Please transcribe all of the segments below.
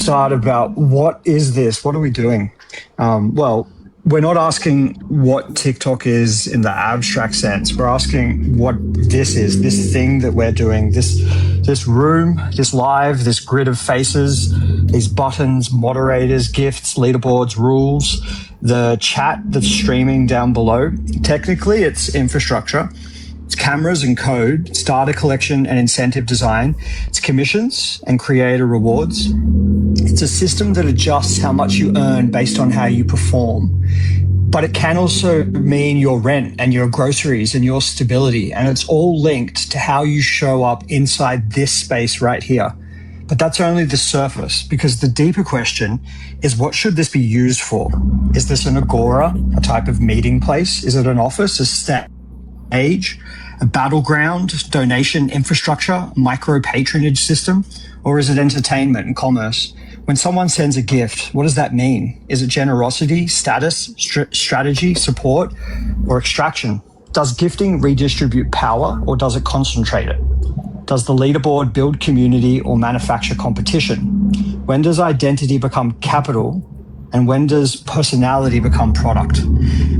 start about what is this? What are we doing? Well, we're not asking what TikTok is in the abstract sense. We're asking what this is, this thing that we're doing, this room, this live, this grid of faces, these buttons, moderators, gifts, leaderboards, rules, the chat that's streaming down below. Technically, it's infrastructure. It's cameras and code, it's data collection and incentive design. It's commissions and creator rewards. It's a system that adjusts how much you earn based on how you perform. But it can also mean your rent and your groceries and your stability. And it's all linked to how you show up inside this space right here. But that's only the surface, because the deeper question is, what should this be used for? Is this an agora, a type of meeting place? Is it an office, a stage, a battleground, donation infrastructure, micro patronage system, or is it entertainment and commerce? When someone sends a gift, what does that mean? Is it generosity, status, strategy, support, or extraction? Does gifting redistribute power, or does it concentrate it? Does the leaderboard build community or manufacture competition? When does identity become capital? And when does personality become product?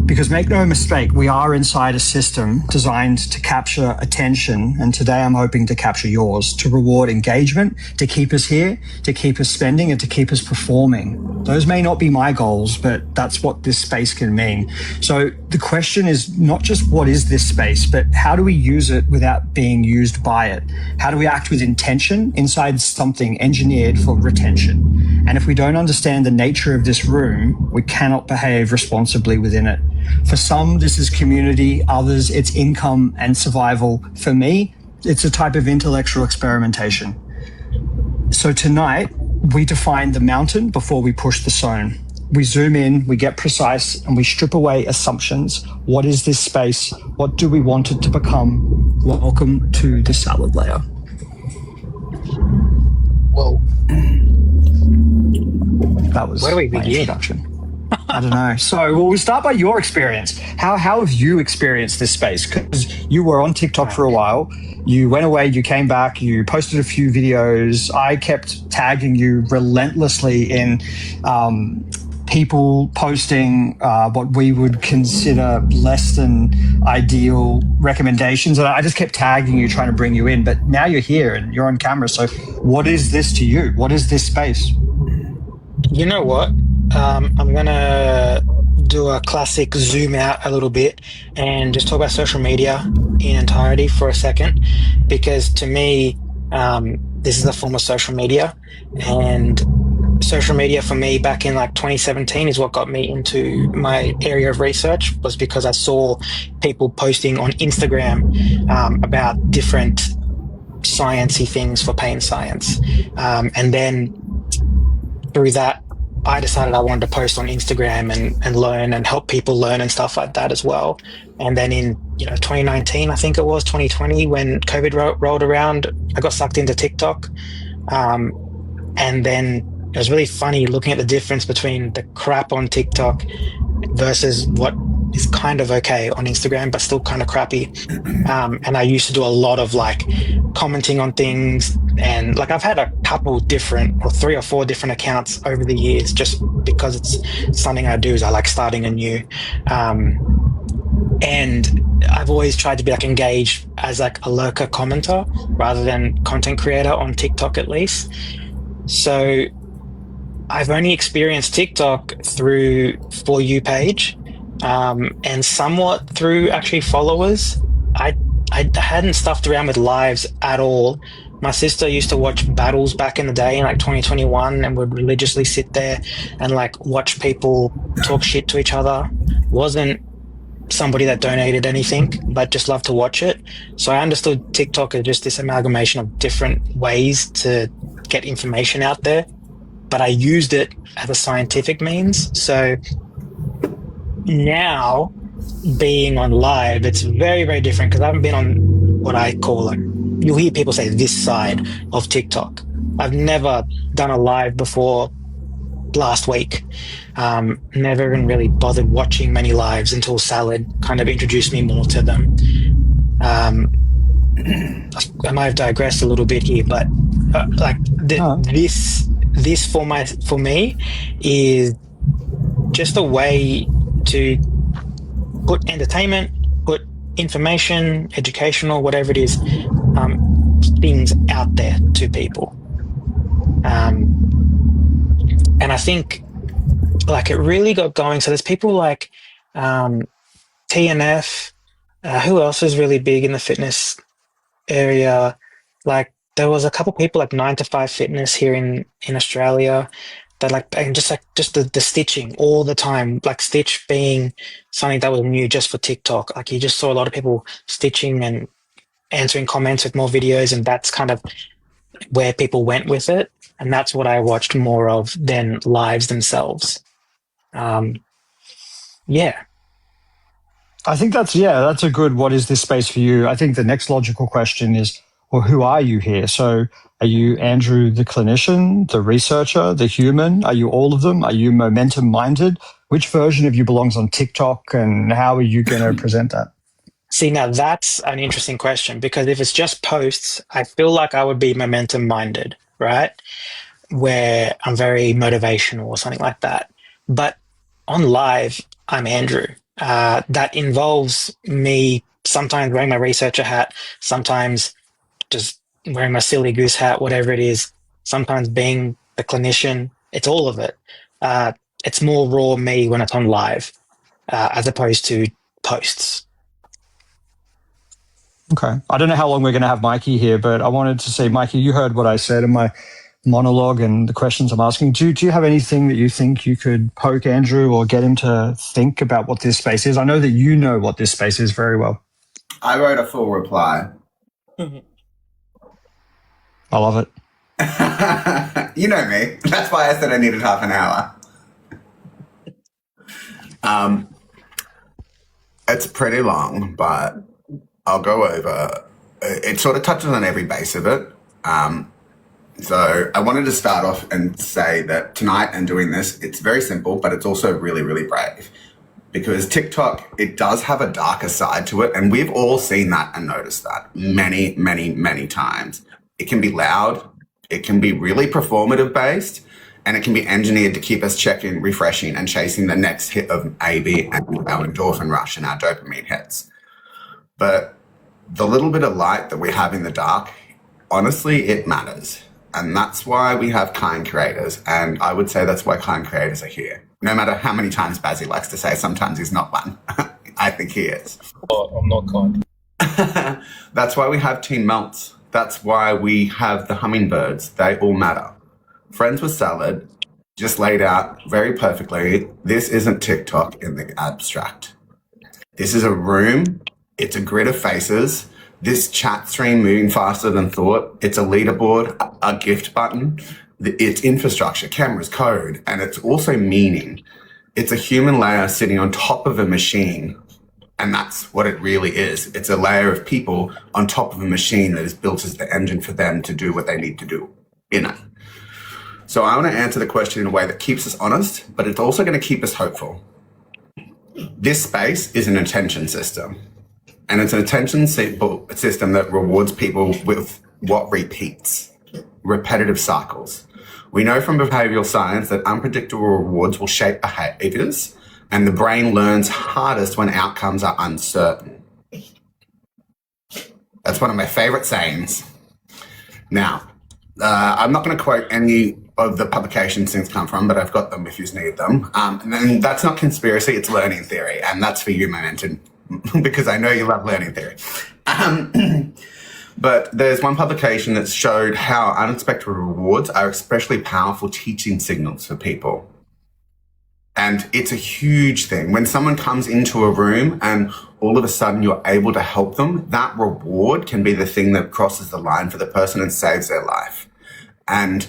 Because make no mistake, we are inside a system designed to capture attention. And today I'm hoping to capture yours, to reward engagement, to keep us here, to keep us spending, and to keep us performing. Those may not be my goals, but that's what this space can mean. So the question is not just what is this space, but how do we use it without being used by it? How do we act with intention inside something engineered for retention? And if we don't understand the nature of this room, we cannot behave responsibly within it. For some, this is community. Others, it's income and survival. For me, it's a type of intellectual experimentation. So tonight, we define the mountain before we push the zone. We zoom in, we get precise, and we strip away assumptions. What is this space? What do we want it to become? Welcome to the salad layer. Whoa. That was Where do we my begin? introduction. I don't know. So, well, we start by your experience. How have you experienced this space? Because you were on TikTok for a while. You went away, you came back, you posted a few videos. I kept tagging you relentlessly in people posting what we would consider less than ideal recommendations. And I just kept tagging you, trying to bring you in. But now you're here and you're on camera. So what is this to you? What is this space? You know what? I'm going to do a classic zoom out a little bit and just talk about social media in entirety for a second, because to me, this is a form of social media, and social media for me back in like 2017 is what got me into my area of research, was because I saw people posting on Instagram about different sciencey things for pain science. And then through that, I decided I wanted to post on Instagram and learn and help people learn and stuff like that as well. And then in 2019, I think it was 2020, when COVID rolled around, I got sucked into TikTok. And then it was really funny looking at the difference between the crap on TikTok versus what is kind of okay on Instagram, but still kind of crappy. And I used to do a lot of like commenting on things, and like I've had a couple different, or 3 or 4 different accounts over the years, just because it's something I do, is I like starting anew. And I've always tried to be like engaged as like a lurker commenter rather than content creator on TikTok, at least. So I've only experienced TikTok through For You page, and somewhat through actually followers. I hadn't stuffed around with lives at all. My sister used to watch battles back in the day in like 2021 and would religiously sit there and like watch people talk shit to each other. Wasn't somebody that donated anything, but just loved to watch it. So I understood TikTok as just this amalgamation of different ways to get information out there, but I used it as a scientific means. So now, being on live, it's very, very different, because I haven't been on what I call, like, you'll hear people say this side of TikTok. I've never done a live before last week. Never even really bothered watching many lives until Salad kind of introduced me more to them. I might have digressed a little bit here, but this this for me is just a way to put entertainment, put information, educational, whatever it is, things out there to people. And I think like it really got going. So there's people like TNF. Who else is really big in the fitness area? Like there was a couple people like 9 to 5 Fitness here in Australia that and just the stitching all the time, like Stitch being something that was new just for TikTok. Like you just saw a lot of people stitching and answering comments with more videos, and that's kind of where people went with it. And that's what I watched more of than lives themselves. Yeah. I think that's a good, what is this space for you? I think the next logical question is, well, who are you here? So are you Andrew, the clinician, the researcher, the human? Are you all of them? Are you momentum minded? Which version of you belongs on TikTok, and how are you going to present that? See, now that's an interesting question, because if it's just posts, I feel like I would be momentum minded, right? Where I'm very motivational or something like that. But on live, I'm Andrew. That involves me sometimes wearing my researcher hat, sometimes just wearing my silly goose hat, whatever it is, sometimes being the clinician. It's all of it. It's more raw me when it's on live, as opposed to posts. Okay. I don't know how long we're going to have Mikey here, but I wanted to say, Mikey, you heard what I said in my monologue and the questions I'm asking. Do you have anything that you think you could poke Andrew or get him to think about what this space is? I know that you know what this space is very well. I wrote a full reply. I love it. You know me. That's why I said I needed half an hour. It's pretty long, but I'll go over. It sort of touches on every base of it. So I wanted to start off and say that tonight and doing this, it's very simple, but it's also really, really brave. Because TikTok, it does have a darker side to it. And we've all seen that and noticed that many, many, many times. It can be loud. It can be really performative based. And it can be engineered to keep us checking, refreshing, and chasing the next hit of AB and our endorphin rush and our dopamine hits. But the little bit of light that we have in the dark, honestly, it matters. And that's why we have kind creators. And I would say that's why kind creators are here. No matter how many times Bazzy likes to say sometimes he's not one. I think he is. Well, I'm not kind. That's why we have Team Melts. That's why we have the hummingbirds. They all matter. Friends with Salad just laid out very perfectly. This isn't TikTok in the abstract. This is a room. It's a grid of faces. This chat stream moving faster than thought. It's a leaderboard, a gift button. It's infrastructure, cameras, code, and it's also meaning. It's a human layer sitting on top of a machine. And that's what it really is. It's a layer of people on top of a machine that is built as the engine for them to do what they need to do in it. So I want to answer the question in a way that keeps us honest, but it's also going to keep us hopeful. This space is an attention system. And it's an attention system that rewards people with what repeats, repetitive cycles. We know from behavioral science that unpredictable rewards will shape behaviors, and the brain learns hardest when outcomes are uncertain. That's one of my favorite sayings. Now, I'm not going to quote any of the publications things come from, but I've got them if you need them. And then that's not conspiracy, it's learning theory. And that's for you, Momentum, because I know you love learning theory. But there's one publication that showed how unexpected rewards are especially powerful teaching signals for people. And it's a huge thing. When someone comes into a room and all of a sudden you're able to help them, that reward can be the thing that crosses the line for the person and saves their life. And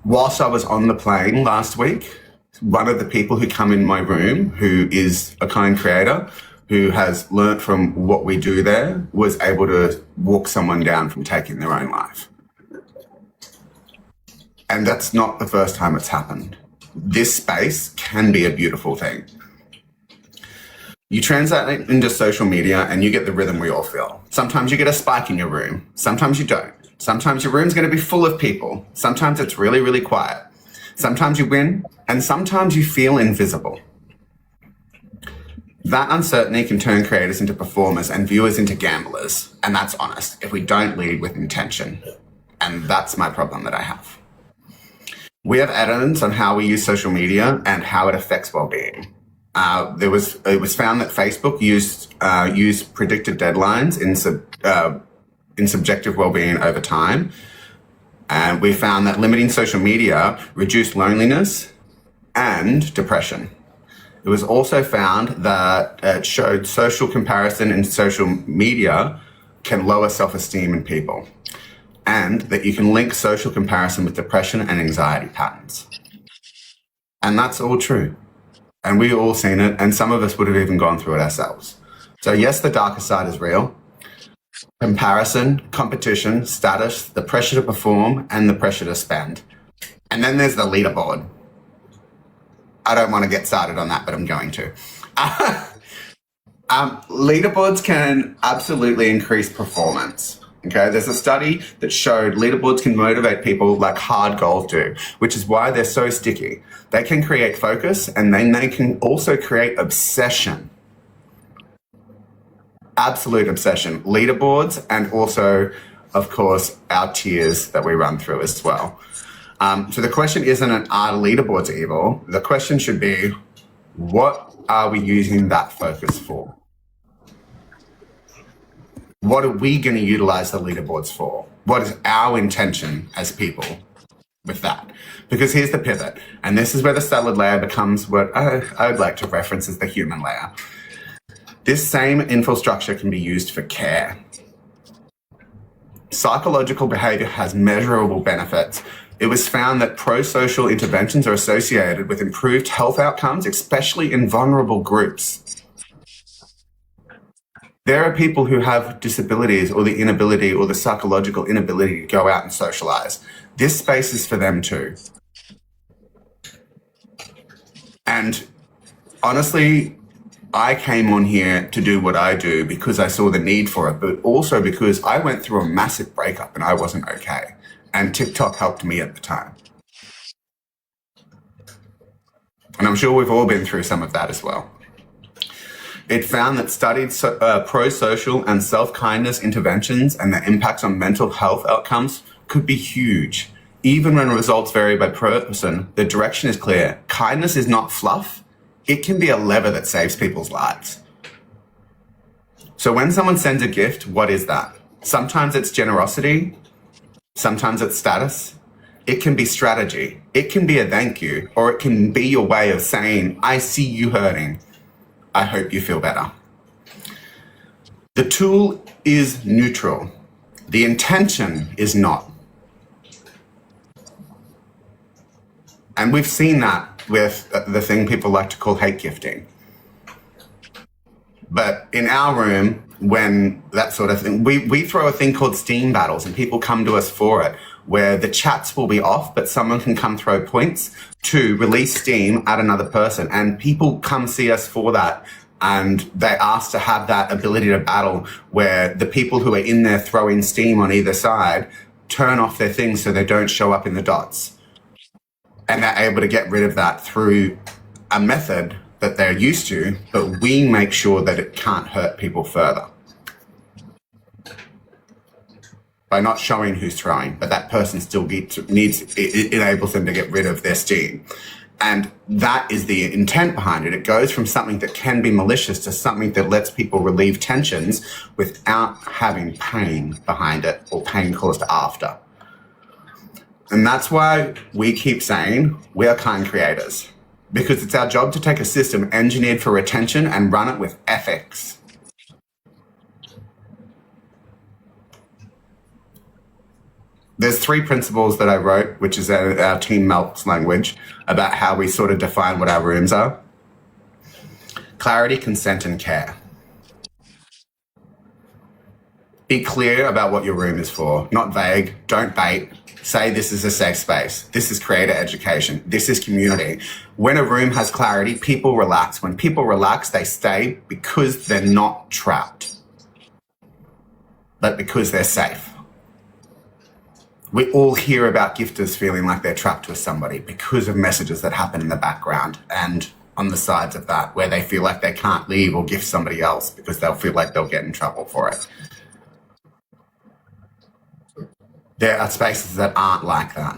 whilst I was on the plane last week, one of the people who come in my room, who is a kind creator, who has learnt from what we do there, was able to walk someone down from taking their own life. And that's not the first time it's happened. This space can be a beautiful thing. You translate it into social media and you get the rhythm we all feel. Sometimes you get a spike in your room. Sometimes you don't. Sometimes your room's going to be full of people. Sometimes it's really, really quiet. Sometimes you win, and sometimes you feel invisible. That uncertainty can turn creators into performers and viewers into gamblers. And that's honest, if we don't lead with intention. And that's my problem that I have. We have evidence on how we use social media and how it affects well-being. It was found that Facebook used predicted deadlines in subjective well-being over time. And we found that limiting social media reduced loneliness and depression. It was also found that it showed social comparison in social media can lower self-esteem in people, and that you can link social comparison with depression and anxiety patterns. And that's all true. And we've all seen it, and some of us would have even gone through it ourselves. So yes, the darker side is real. Comparison, competition, status, the pressure to perform, and the pressure to spend. And then there's the leaderboard. I don't want to get started on that, but I'm going to. Leaderboards can absolutely increase performance. Okay, there's a study that showed leaderboards can motivate people like hard goals do, which is why they're so sticky. They can create focus, and then they can also create obsession. Absolute obsession. Leaderboards, and also, of course, our tiers that we run through as well. So the question isn't are leaderboards evil? The question should be, what are we using that focus for? What are we going to utilize the leaderboards for? What is our intention as people with that? Because here's the pivot, and this is where the salad layer becomes what I would like to reference as the human layer. This same infrastructure can be used for care. Psychological behavior has measurable benefits. It was found that pro-social interventions are associated with improved health outcomes, especially in vulnerable groups. There are people who have disabilities or the inability or the psychological inability to go out and socialize. This space is for them too. And honestly, I came on here to do what I do because I saw the need for it, but also because I went through a massive breakup and I wasn't okay. And TikTok helped me at the time. And I'm sure we've all been through some of that as well. It found that studied pro-social and self-kindness interventions and their impacts on mental health outcomes could be huge. Even when results vary by person, the direction is clear. Kindness is not fluff. It can be a lever that saves people's lives. So when someone sends a gift, what is that? Sometimes it's generosity. Sometimes it's status. It can be strategy. It can be a thank you, or it can be your way of saying, I see you hurting. I hope you feel better. The tool is neutral. The intention is not. And we've seen that with the thing people like to call hate gifting. But in our room, when that sort of thing, we throw a thing called Steam battles, and people come to us for it, where the chats will be off, but someone can come throw points to release steam at another person. And people come see us for that. And they ask to have that ability to battle where the people who are in there throwing steam on either side turn off their things so they don't show up in the dots. And they're able to get rid of that through a method that they're used to, but we make sure that it can't hurt people further. By not showing who's throwing, but that person still it enables them to get rid of their steam. And that is the intent behind it. It goes from something that can be malicious to something that lets people relieve tensions without having pain behind it or pain caused after. And that's why we keep saying we are kind creators, because it's our job to take a system engineered for retention and run it with ethics. There's 3 principles that I wrote, which is our Team Melt's language, about how we sort of define what our rooms are. Clarity, consent, and care. Be clear about what your room is for, not vague. Don't bait. say this is a safe space. This is creator education. This is community. When a room has clarity, people relax. When people relax, they stay because they're not trapped, but because they're safe. We all hear about gifters feeling like they're trapped with somebody because of messages that happen in the background and on the sides of that, where they feel like they can't leave or gift somebody else because they'll feel like they'll get in trouble for it. There are spaces that aren't like that.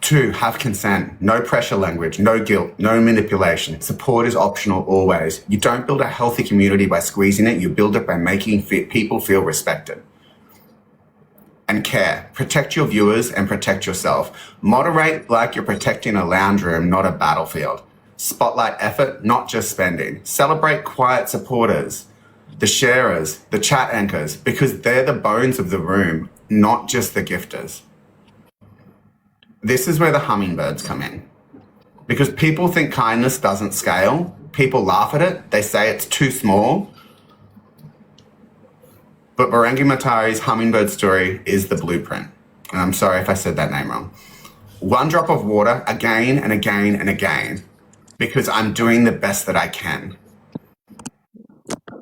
2, have consent. No pressure language, no guilt, no manipulation. Support is optional always. You don't build a healthy community by squeezing it. You build it by making people feel respected. And care. Protect your viewers and protect yourself. Moderate like you're protecting a lounge room, not a battlefield. Spotlight effort, not just spending. Celebrate quiet supporters, the sharers, the chat anchors, because they're the bones of the room, not just the gifters. This is where the hummingbirds come in. Because people think kindness doesn't scale. People laugh at it. They say it's too small. But Barangi Matari's hummingbird story is the blueprint. And I'm sorry if I said that name wrong. One drop of water again and again and again, because I'm doing the best that I can.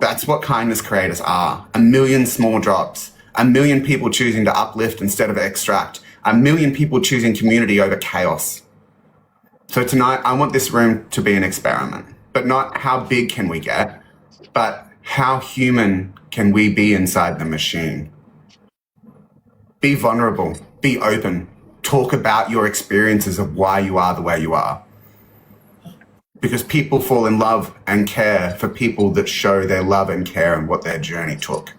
That's what kindness creators are. 1 million small drops, 1 million people choosing to uplift instead of extract, 1 million people choosing community over chaos. So tonight, I want this room to be an experiment, but not how big can we get, but how human can we be inside the machine? Be vulnerable, be open, talk about your experiences of why you are the way you are. Because people fall in love and care for people that show their love and care and what their journey took.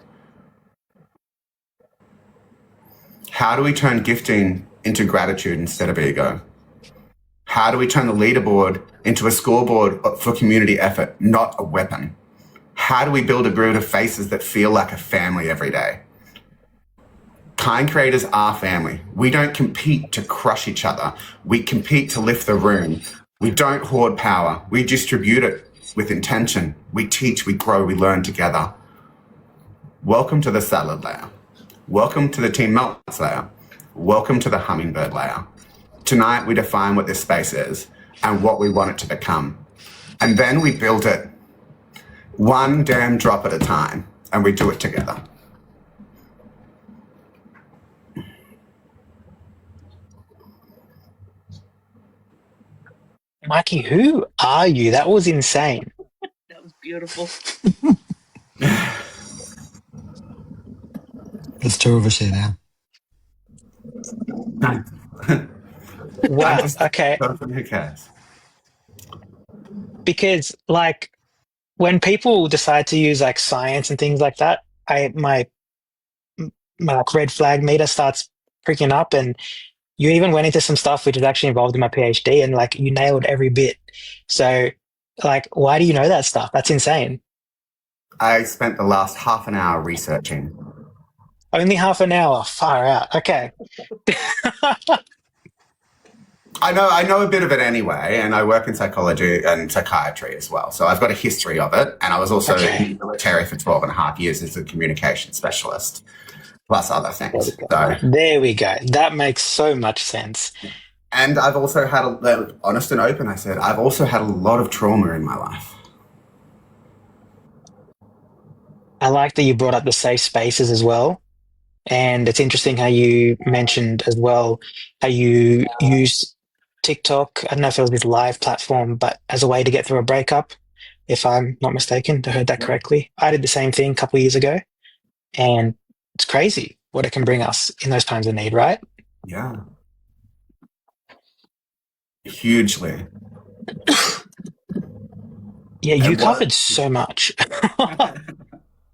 How do we turn gifting into gratitude instead of ego? How do we turn the leaderboard into a scoreboard for community effort, not a weapon? How do we build a grid of faces that feel like a family every day? Kind creators are family. We don't compete to crush each other. We compete to lift the room. We don't hoard power. We distribute it with intention. We teach, we grow, we learn together. Welcome to the salad layer. Welcome to the Team Melts layer. Welcome to the hummingbird layer. Tonight, we define what this space is and what we want it to become. And then we build it one damn drop at a time, and we do it together. Mikey, who are you? That was insane. That was beautiful. There's 2 of us here now. Wow. Okay. Who cares? Because like when people decide to use like science and things like that, my like red flag meter starts freaking up, and you even went into some stuff which is actually involved in my PhD, and like you nailed every bit. So like, why do you know that stuff? That's insane. I spent the last half an hour researching. Only half an hour. Far out. Okay. I know a bit of it anyway, and I work in psychology and psychiatry as well. So I've got a history of it. And I was also in the military for 12 and a half years as a communication specialist, plus other things. So, there we go. That makes so much sense. and I've also had, honest and open, I said, I've also had a lot of trauma in my life. I like that you brought up the safe spaces as well. And it's interesting how you mentioned as well how you use TikTok, I don't know if it was this live platform, but as a way to get through a breakup, if I'm not mistaken, I heard that correctly. I did the same thing a couple of years ago, and it's crazy what it can bring us in those times of need, right? Yeah. Hugely. Yeah, you And what- covered so much.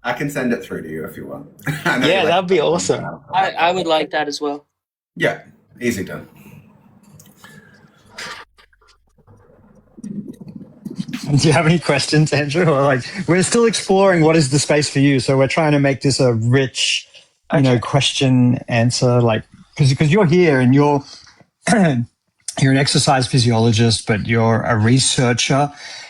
I can send it through to you if you want. I know Yeah, you like that'd be that one. awesome. I would like that as well. Yeah, easy done. Do you have any questions, Andrew? Or like, we're still exploring what is the space for you. So we're trying to make this a rich, question answer. Like, because you're here and you're you're an exercise physiologist, but you're a researcher,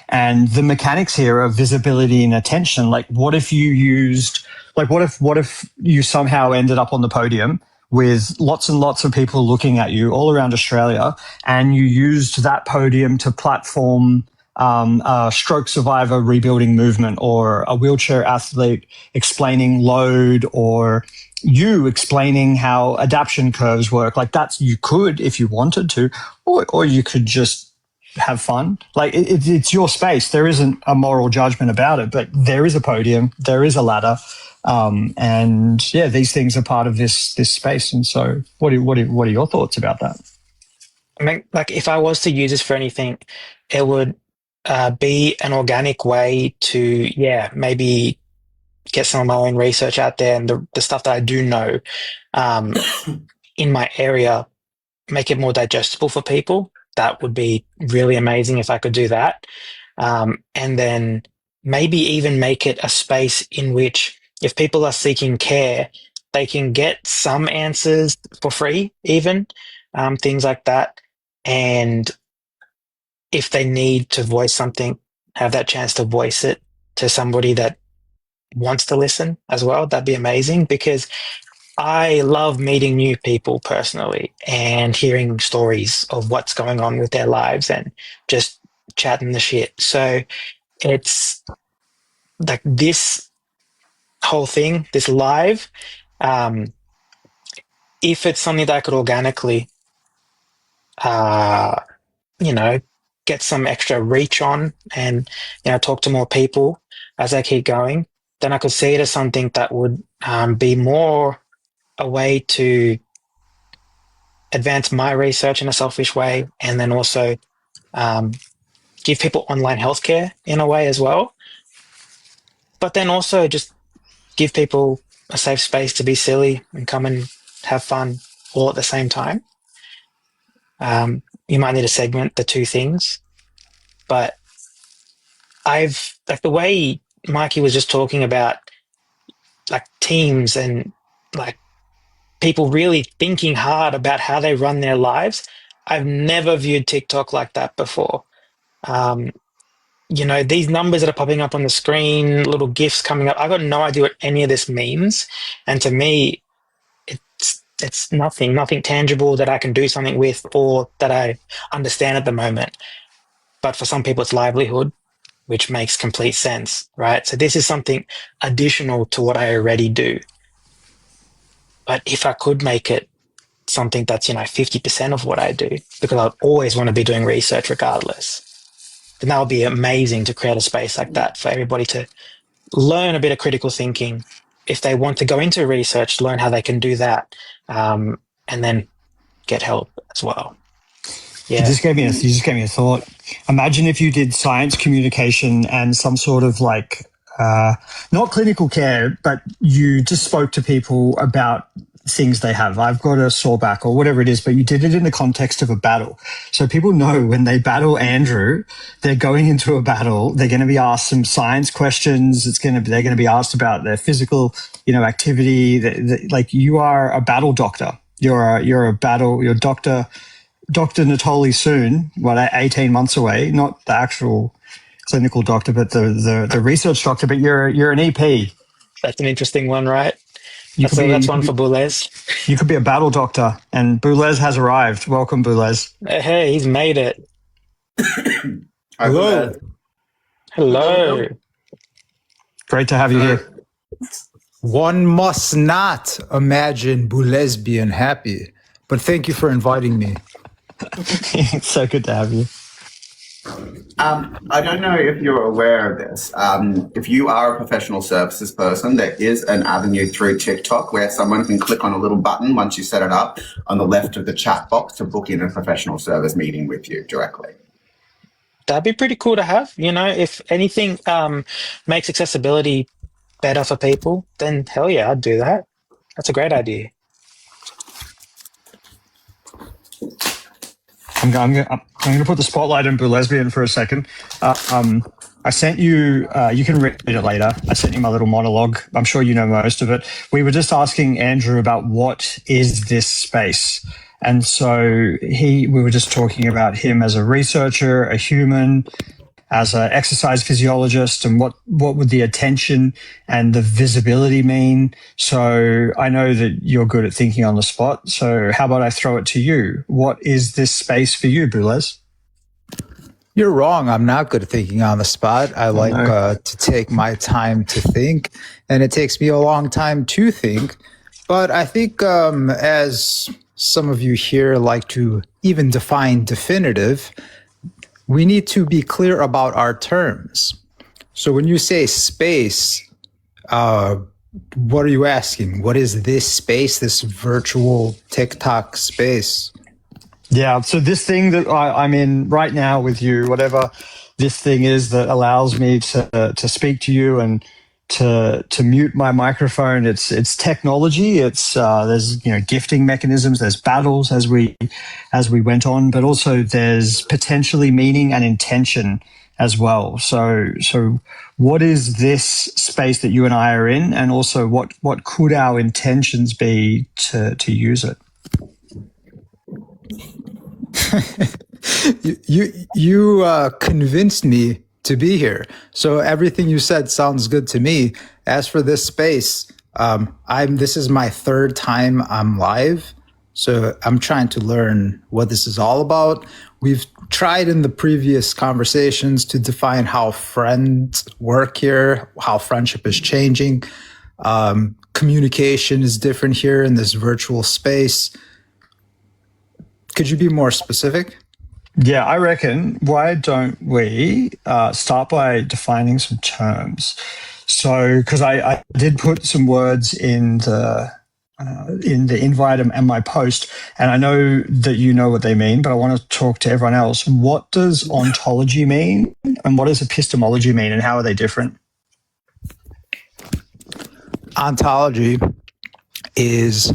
and the mechanics here are visibility and attention. Like, what if you used, like, what if you somehow ended up on the podium with lots and lots of people looking at you all around Australia, and you used that podium to platform a stroke survivor rebuilding movement, or a wheelchair athlete explaining load, or you explaining how adaptation curves work. Like, that's, you could if you wanted to, or you could just have fun. Like, it's your space. There isn't a moral judgment about it, but there is a podium, there is a ladder. And yeah, these things are part of this space. And so what are your thoughts about that? I mean, like, if I was to use this for anything, it would be an organic way to, maybe get some of my own research out there, and the stuff that I do know in my area, make it more digestible for people. That would be really amazing if I could do that. And then maybe even make it a space in which, if people are seeking care, they can get some answers for free, even things like that. And if they need to voice something, have that chance to voice it to somebody that wants to listen as well. That'd be amazing, because I love meeting new people personally and hearing stories of what's going on with their lives and just chatting the shit. So it's like this whole thing, this live, if it's something that I could organically, get some extra reach on, and, talk to more people as I keep going, then I could see it as something that would be more a way to advance my research in a selfish way, and then also give people online healthcare in a way as well. But then also just give people a safe space to be silly and come and have fun all at the same time. You might need to segment the two things, but I've, like, the way Mikey was just talking about, like, teams and, like, people really thinking hard about how they run their lives. I've never viewed TikTok like that before. These numbers that are popping up on the screen, little GIFs coming up, I've got no idea what any of this means. And to me, it's nothing tangible that I can do something with, or that I understand at the moment. But for some people, it's livelihood, which makes complete sense, right? So this is something additional to what I already do. But if I could make it something that's, 50% of what I do, because I always want to be doing research regardless, then that would be amazing to create a space like that for everybody to learn a bit of critical thinking. If they want to go into research, learn how they can do that, and then get help as well. Yeah. You just gave me a thought. Imagine if you did science communication and some sort of, like, not clinical care, but you just spoke to people about things they have. I've got a sore back or whatever it is, but you did it in the context of a battle. So people know when they battle Andrew, they're going into a battle. They're going to be asked some science questions. They're going to be asked about their physical, activity. Like, you are a battle doctor. You're Dr. Natoli soon, 18 months away, not the actual clinical doctor, but the research doctor, but you're an EP. That's an interesting one, right? That's one for Boulez. You could be a battle doctor, and Boulez has arrived. Welcome, Boulez. Hey, he's made it. Hello. Hello. Great to have you here. One must not imagine Boulez being happy, but thank you for inviting me. It's so good to have you. I don't know if you're aware of this. If you are a professional services person, there is an avenue through TikTok where someone can click on a little button once you set it up on the left of the chat box to book in a professional service meeting with you directly. That'd be pretty cool to have. If anything makes accessibility better for people, then hell yeah, I'd do that. That's a great idea. I'm going to put the spotlight on Boulezbian for a second. I sent you, you can read it later. I sent you my little monologue. I'm sure you know most of it. We were just asking Andrew about what is this space. And so we were just talking about him as a researcher, a human, as an exercise physiologist, and what would the attention and the visibility mean? So I know that you're good at thinking on the spot. So how about I throw it to you? What is this space for you, Boulez? You're wrong. I'm not good at thinking on the spot. I like to take my time to think, and it takes me a long time to think. But I think as some of you here like to even define definitive, we need to be clear about our terms. So when you say space, what are you asking? What is this space, this virtual TikTok space? Yeah, so this thing that I'm in right now with you, whatever this thing is that allows me to speak to you and to mute my microphone, it's technology. It's there's gifting mechanisms, there's battles as we went on, but also there's potentially meaning and intention as well. So what is this space that you and I are in, and also what could our intentions be to use it? You convinced me to be here. So everything you said sounds good to me. As for this space, this is my third time I'm live. So I'm trying to learn what this is all about. We've tried in the previous conversations to define how friends work here, how friendship is changing. Communication is different here in this virtual space. Could you be more specific? Yeah, I reckon, why don't we start by defining some terms? So, because I did put some words in the invite and my post, and I know that you know what they mean, but I want to talk to everyone else. What does ontology mean, and what does epistemology mean, and how are they different? Ontology is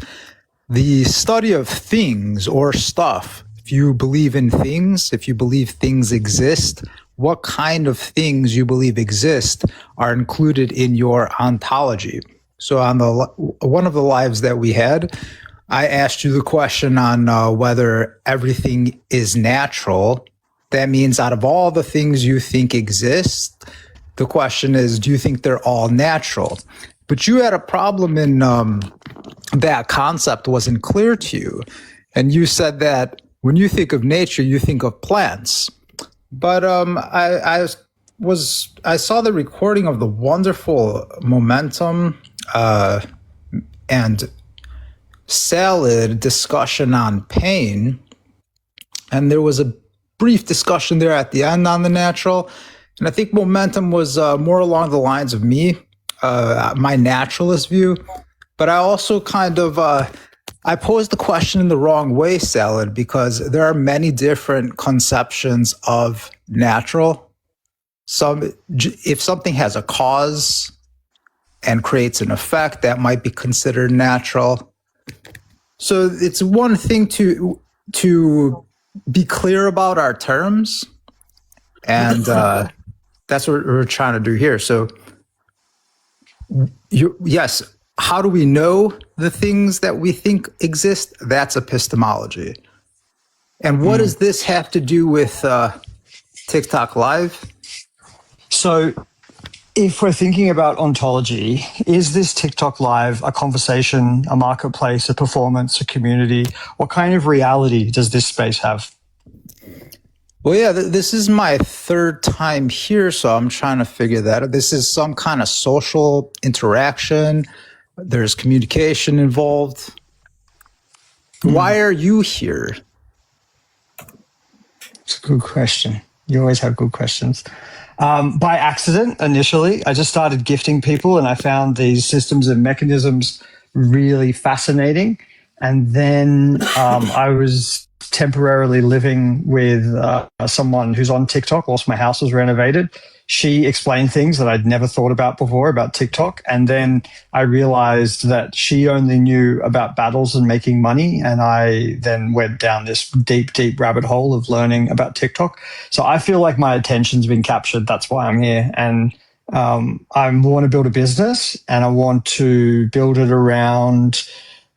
the study of things or stuff. If you believe in things, if you believe things exist, what kind of things you believe exist are included in your ontology. So on one of the lives that we had, I asked you the question on whether everything is natural. That means out of all the things you think exist, the question is, do you think they're all natural? But you had a problem in that concept wasn't clear to you. And you said that when you think of nature, you think of plants. But I saw the recording of the wonderful Momentum and Salad discussion on pain. And there was a brief discussion there at the end on the natural. And I think Momentum was more along the lines of me, my naturalist view. But I also kind of, I posed the question in the wrong way, Salad, because there are many different conceptions of natural. If something has a cause and creates an effect, that might be considered natural. So it's one thing to be clear about our terms, and that's what we're trying to do here. So yes, how do we know the things that we think exist? That's epistemology. And what does this have to do with TikTok Live? So if we're thinking about ontology, is this TikTok Live a conversation, a marketplace, a performance, a community? What kind of reality does this space have? Well, yeah, this is my third time here, so I'm trying to figure that out. This is some kind of social interaction. There's communication involved. Why are you here? It's a good question. You always have good questions. By accident, initially, I just started gifting people, and I found these systems and mechanisms really fascinating. And then I was temporarily living with someone who's on TikTok whilst my house was renovated. She explained things that I'd never thought about before about TikTok. And then I realized that she only knew about battles and making money. And I then went down this deep, deep rabbit hole of learning about TikTok. So I feel like my attention's been captured. That's why I'm here. And I want to build a business, and I want to build it around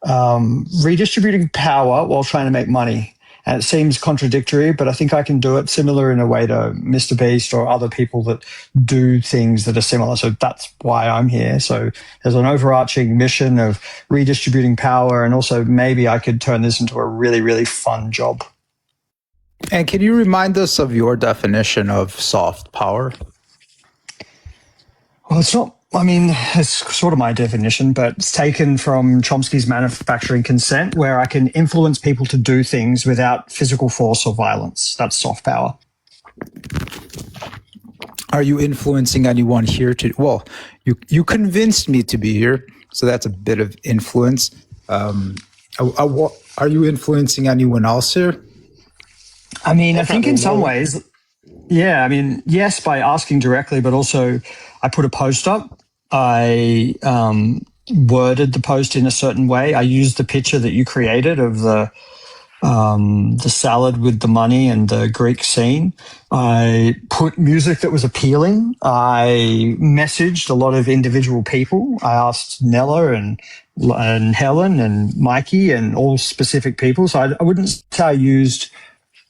redistributing power while trying to make money. And it seems contradictory, but I think I can do it similar in a way to Mr. Beast or other people that do things that are similar. So that's why I'm here. So there's an overarching mission of redistributing power, and also maybe I could turn this into a really, really fun job. And can you remind us of your definition of soft power? Well, it's not, I mean, it's sort of my definition, but it's taken from Chomsky's manufacturing consent, where I can influence people to do things without physical force or violence. That's soft power. Are you influencing anyone here to? Well, you convinced me to be here, so that's a bit of influence. Are you influencing anyone else here? I mean, I think in some ways, yeah, I mean, yes, by asking directly, but also I put a post up. I worded the post in a certain way. I used the picture that you created of the salad with the money and the Greek scene. I put music that was appealing. I messaged a lot of individual people. I asked Nella and Helen and Mikey and all specific people. So I wouldn't say I used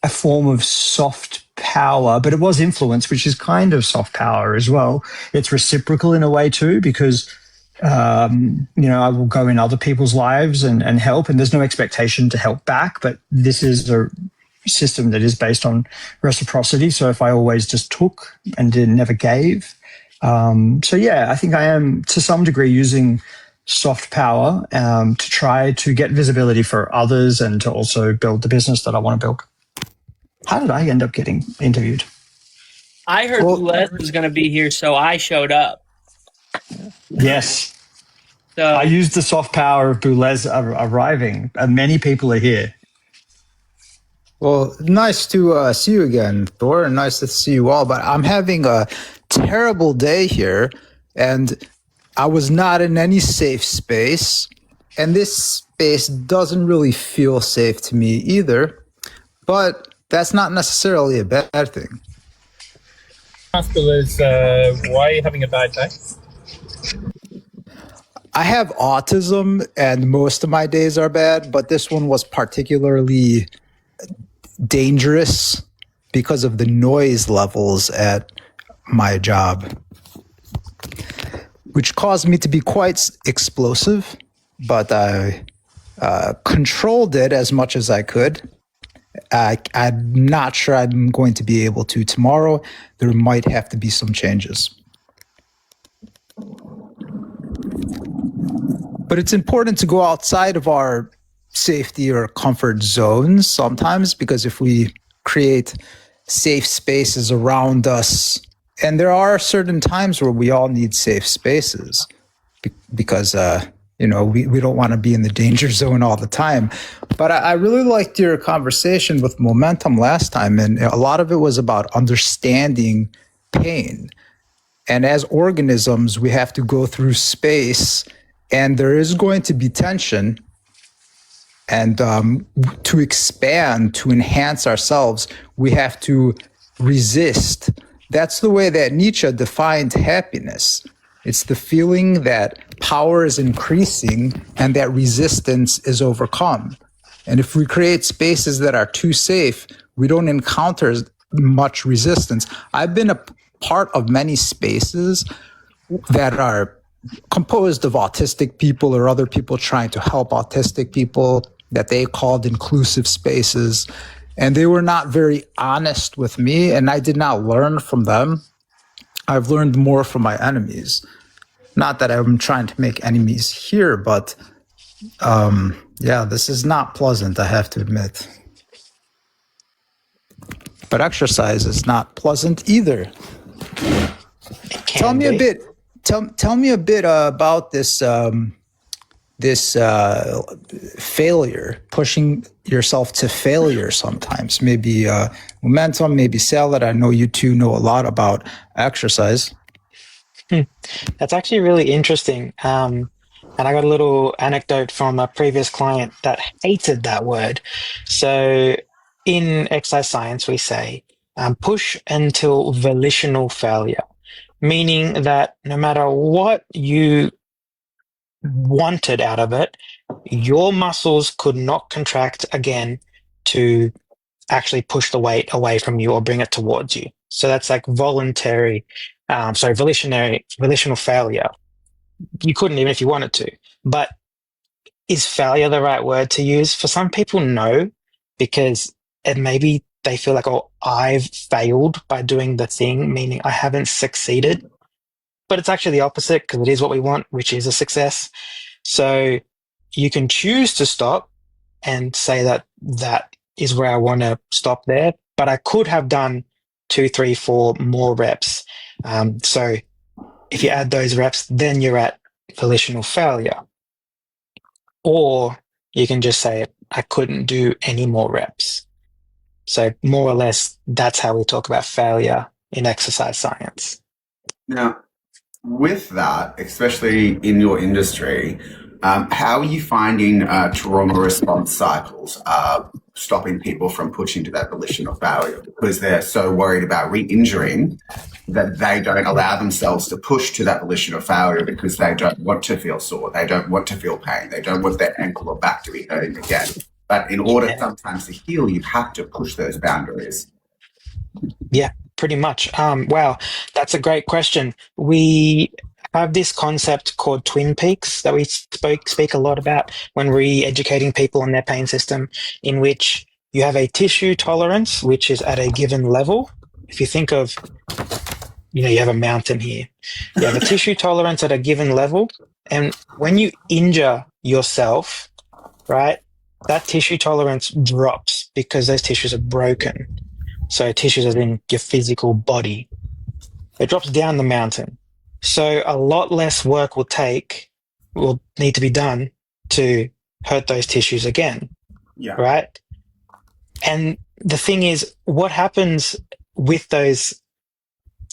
a form of soft power, but it was influence, which is kind of soft power as well. It's reciprocal in a way too, because I will go in other people's lives and help, and there's no expectation to help back, but this is a system that is based on reciprocity. So if I always just took and never gave, I think I am to some degree using soft power to try to get visibility for others and to also build the business that I want to build. How did I end up getting interviewed? I heard Boulez was going to be here, so I showed up. Yes. So I used the soft power of Boulez arriving, and many people are here. Well, nice to see you again, Thor, and nice to see you all. But I'm having a terrible day here, and I was not in any safe space, and this space doesn't really feel safe to me either. But that's not necessarily a bad thing. Hospital is why are you having a bad day? I have autism, and most of my days are bad, but this one was particularly dangerous because of the noise levels at my job, which caused me to be quite explosive, but I controlled it as much as I could. I'm not sure I'm going to be able to tomorrow. There might have to be some changes. But it's important to go outside of our safety or comfort zones sometimes, because if we create safe spaces around us, and there are certain times where we all need safe spaces because we don't want to be in the danger zone all the time. But I really liked your conversation with Momentum last time, and a lot of it was about understanding pain. And as organisms, we have to go through space, and there is going to be tension. And to expand, to enhance ourselves, we have to resist. That's the way that Nietzsche defined happiness. It's the feeling that power is increasing and that resistance is overcome. And if we create spaces that are too safe, we don't encounter much resistance. I've been a part of many spaces that are composed of autistic people or other people trying to help autistic people that they called inclusive spaces. And they were not very honest with me, and I did not learn from them. I've learned more from my enemies. Not that I'm trying to make enemies here, but this is not pleasant, I have to admit. But exercise is not pleasant either. Tell me a bit. Tell me a bit about this failure, pushing yourself to failure sometimes. Maybe Momentum, maybe Salad. I know you two know a lot about exercise. That's actually really interesting. And I got a little anecdote from a previous client that hated that word. So in exercise science, we say push until volitional failure, meaning that no matter what you wanted out of it, your muscles could not contract again to actually push the weight away from you or bring it towards you. So that's like volitional failure. You couldn't even if you wanted to. But is failure the right word to use? For some people, no, because maybe they feel like, oh, I've failed by doing the thing, meaning I haven't succeeded. But it's actually the opposite because it is what we want, which is a success. So you can choose to stop and say that is where I want to stop there. But I could have done 2, 3, 4 more reps. So if you add those reps, then you're at volitional failure. Or you can just say, I couldn't do any more reps. So more or less, that's how we talk about failure in exercise science. Now, with that, especially in your industry, how are you finding trauma response cycles stopping people from pushing to that volitional failure because they're so worried about re-injuring that they don't allow themselves to push to that volitional failure because they don't want to feel sore, they don't want to feel pain, they don't want their ankle or back to be hurting again. But in order sometimes to heal, you have to push those boundaries. Yeah, pretty much. Wow, that's a great question. We have this concept called Twin Peaks that we speak a lot about when re-educating people on their pain system, in which you have a tissue tolerance, which is at a given level. If you think of, you have a mountain here. You have a tissue tolerance at a given level. And when you injure yourself, right, that tissue tolerance drops because those tissues are broken. So tissues as in your physical body. It drops down the mountain. So a lot less work will need to be done to hurt those tissues again. Yeah. Right? And the thing is, what happens with those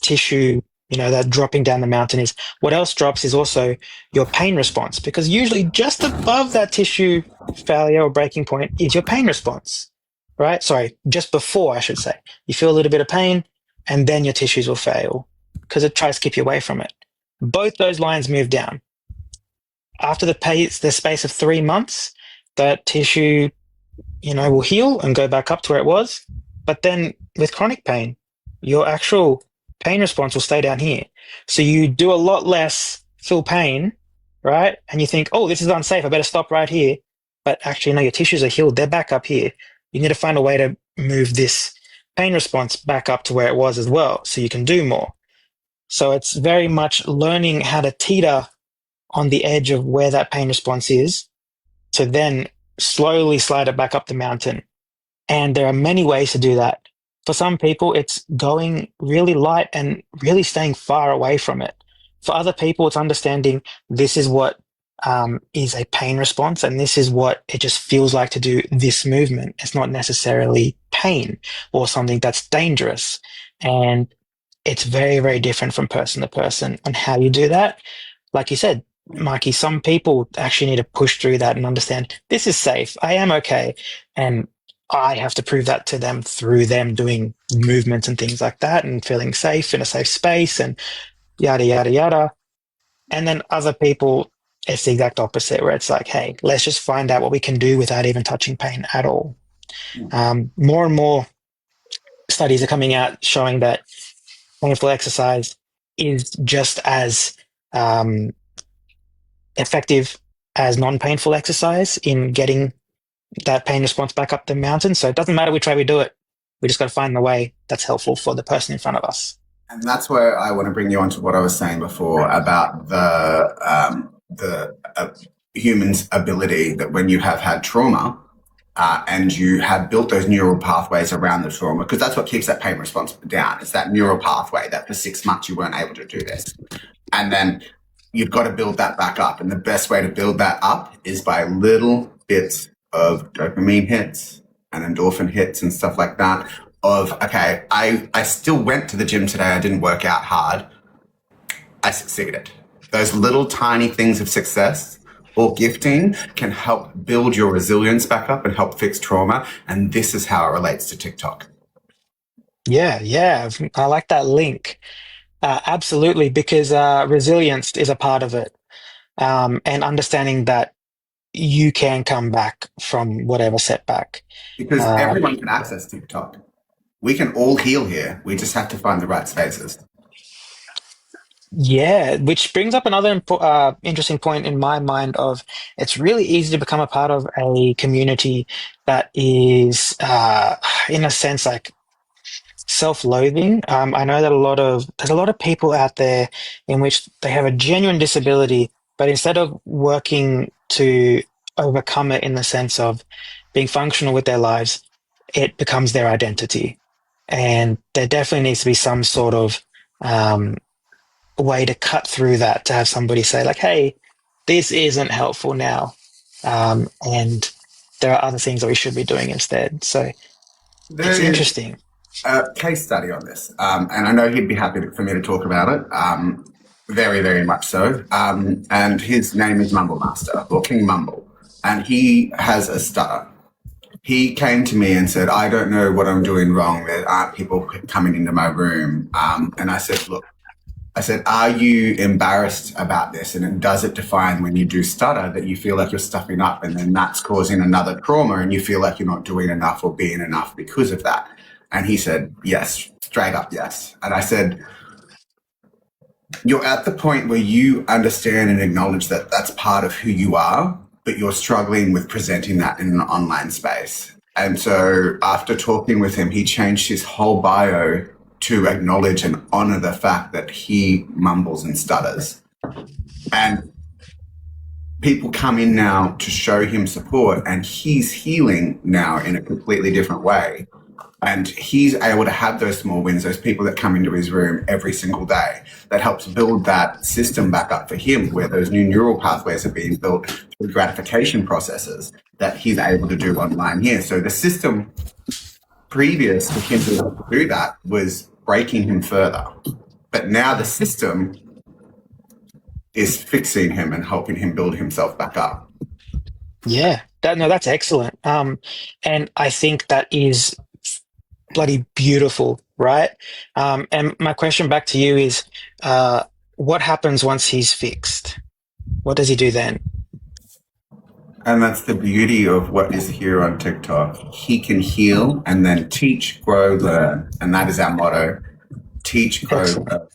tissue, that dropping down the mountain is what else drops is also your pain response, because usually just above that tissue failure or breaking point is your pain response. Right? Sorry, just before, I should say. You feel a little bit of pain and then your tissues will fail because it tries to keep you away from it. Both those lines move down. After the space of 3 months, that tissue, will heal and go back up to where it was. But then with chronic pain, your actual pain response will stay down here. So you do a lot less feel pain, right? And you think, oh, this is unsafe. I better stop right here. But actually, no, your tissues are healed. They're back up here. You need to find a way to move this pain response back up to where it was as well, so you can do more. So it's very much learning how to teeter on the edge of where that pain response is to then slowly slide it back up the mountain. And there are many ways to do that. For some people, it's going really light and really staying far away from it. For other people, it's understanding this is what is a pain response, and this is what it just feels like to do this movement. It's not necessarily pain or something that's dangerous. And it's very, very different from person to person on how you do that. Like you said, Mikey, some people actually need to push through that and understand this is safe. I am okay. And I have to prove that to them through them doing movements and things like that and feeling safe in a safe space and yada, yada, yada. And then other people, it's the exact opposite, where it's like, hey, let's just find out what we can do without even touching pain at all. More and more studies are coming out showing that painful exercise is just as effective as non-painful exercise in getting that pain response back up the mountain. So it doesn't matter which way we do it. We just got to find the way that's helpful for the person in front of us. And that's where I want to bring you on to what I was saying before about the human's ability that when you have had trauma and you have built those neural pathways around the trauma, because that's what keeps that pain response down. It's that neural pathway that for 6 months you weren't able to do this. And then you've got to build that back up. And the best way to build that up is by little bits of dopamine hits and endorphin hits and stuff like that of, okay, I still went to the gym today. I didn't work out hard. I succeeded. Those little tiny things of success or gifting can help build your resilience back up and help fix trauma. And this is how it relates to TikTok. Yeah. I like that link. Absolutely, because resilience is a part of it. And understanding that you can come back from whatever setback. Because everyone can access TikTok. We can all heal here. We just have to find the right spaces. Yeah, which brings up another interesting point in my mind of it's really easy to become a part of a community that is, in a sense, like self-loathing. I know that there's a lot of people out there in which they have a genuine disability, but instead of working to overcome it in the sense of being functional with their lives, it becomes their identity. And there definitely needs to be some sort of way to cut through that, to have somebody say like, hey, this isn't helpful now. And there are other things that we should be doing instead. So it's interesting. A case study on this, and I know he'd be happy for me to talk about it. Very, very much so. And his name is Mumble Master, or King Mumble, and he has a stutter. He came to me and said, I don't know what I'm doing wrong. There aren't people coming into my room. And I said, look, are you embarrassed about this? And does it define when you do stutter that you feel like you're stuffing up, and then that's causing another trauma and you feel like you're not doing enough or being enough because of that? And he said, yes, straight up, yes. And I said, you're at the point where you understand and acknowledge that that's part of who you are, but you're struggling with presenting that in an online space. And so after talking with him, he changed his whole bio to acknowledge and honor the fact that he mumbles and stutters. And people come in now to show him support, and he's healing now in a completely different way. And he's able to have those small wins, those people that come into his room every single day. That helps build that system back up for him, where those new neural pathways are being built through gratification processes that he's able to do online here. So the system previous to him being able to do that was breaking him further. But now the system is fixing him and helping him build himself back up. Yeah, that's excellent. And I think that is bloody beautiful, right? And my question back to you is, what happens once he's fixed? What does he do then? And that's the beauty of what is here on TikTok. He can heal and then teach, grow, learn. And that is our motto. Teach, grow, learn.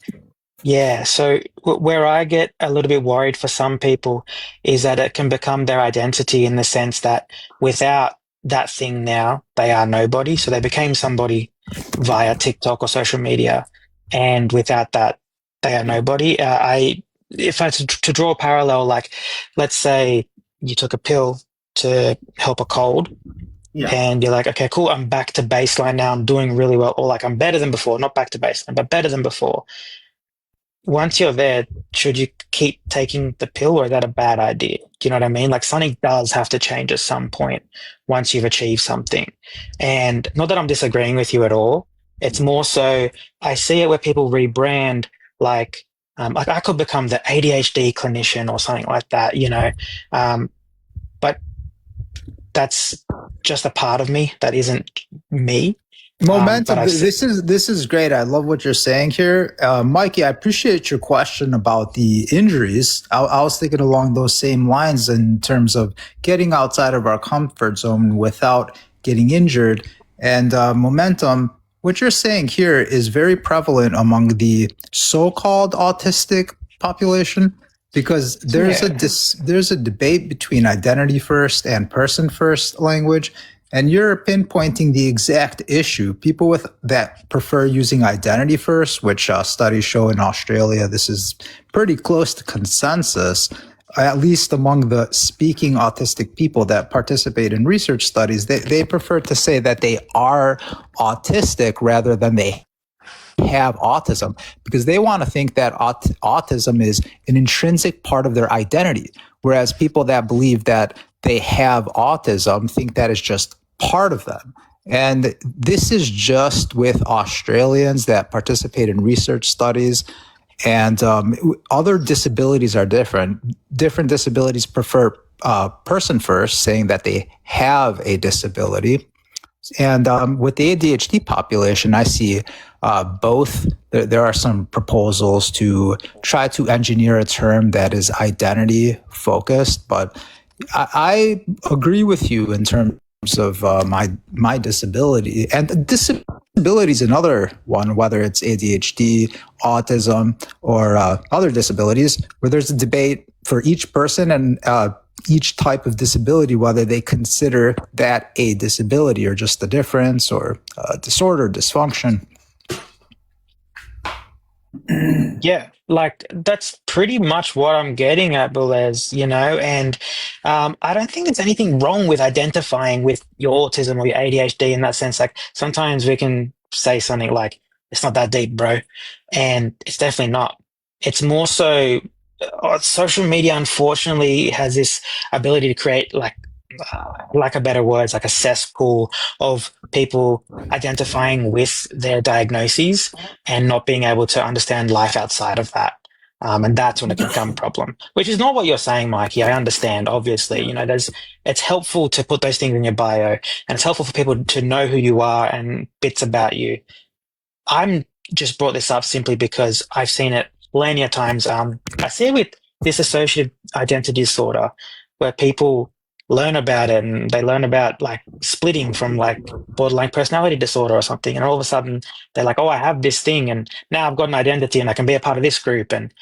Yeah, so where I get a little bit worried for some people is that it can become their identity, in the sense that without that thing now, they are nobody. So they became somebody via TikTok or social media. And without that, they are nobody. If I had to draw a parallel, like let's say you took a pill to help a cold, and you're like, okay, cool, I'm back to baseline now. I'm doing really well. Or like, I'm better than before, not back to baseline, but better than before. Once you're there, should you keep taking the pill, or is that a bad idea? Do you know what I mean? Like, something does have to change at some point once you've achieved something. And not that I'm disagreeing with you at all. It's more so I see it where people rebrand, like I could become the ADHD clinician or something like that, you know. But that's just a part of me that isn't me. Momentum. This is great. I love what you're saying here, Mikey. I appreciate your question about the injuries. I was thinking along those same lines in terms of getting outside of our comfort zone without getting injured. And momentum, what you're saying here is very prevalent among the so-called autistic population, because there's a debate between identity first and person first language. And you're pinpointing the exact issue. People that prefer using identity first, which studies show in Australia, this is pretty close to consensus, at least among the speaking autistic people that participate in research studies. They prefer to say that they are autistic rather than they have autism, because they want to think that autism is an intrinsic part of their identity. Whereas people that believe that they have autism think that is just part of them. And this is just with Australians that participate in research studies. And other disabilities are different. Different disabilities prefer person first, saying that they have a disability. And with the ADHD population, I see both. There are some proposals to try to engineer a term that is identity focused, but I agree with you in terms of my disability, and disability is another one, whether it's ADHD, autism, or other disabilities, where there's a debate for each person and each type of disability, whether they consider that a disability or just a difference or a disorder, dysfunction. Yeah, like that's pretty much what I'm getting at, Boulez, and I don't think there's anything wrong with identifying with your autism or your ADHD in that sense. Like sometimes we can say something like, it's not that deep, bro. And it's definitely not. It's more so social media, unfortunately, has this ability to create like a better words, like a cesspool of people identifying with their diagnoses and not being able to understand life outside of that. And that's when it can become a problem, which is not what you're saying, Mikey. I understand, obviously, it's helpful to put those things in your bio and it's helpful for people to know who you are and bits about you. I'm just brought this up simply because I've seen it plenty of times. I see it with dissociative identity disorder where people learn about it and they learn about like splitting from like borderline personality disorder or something. And all of a sudden they're like, oh, I have this thing and now I've got an identity and I can be a part of this group. And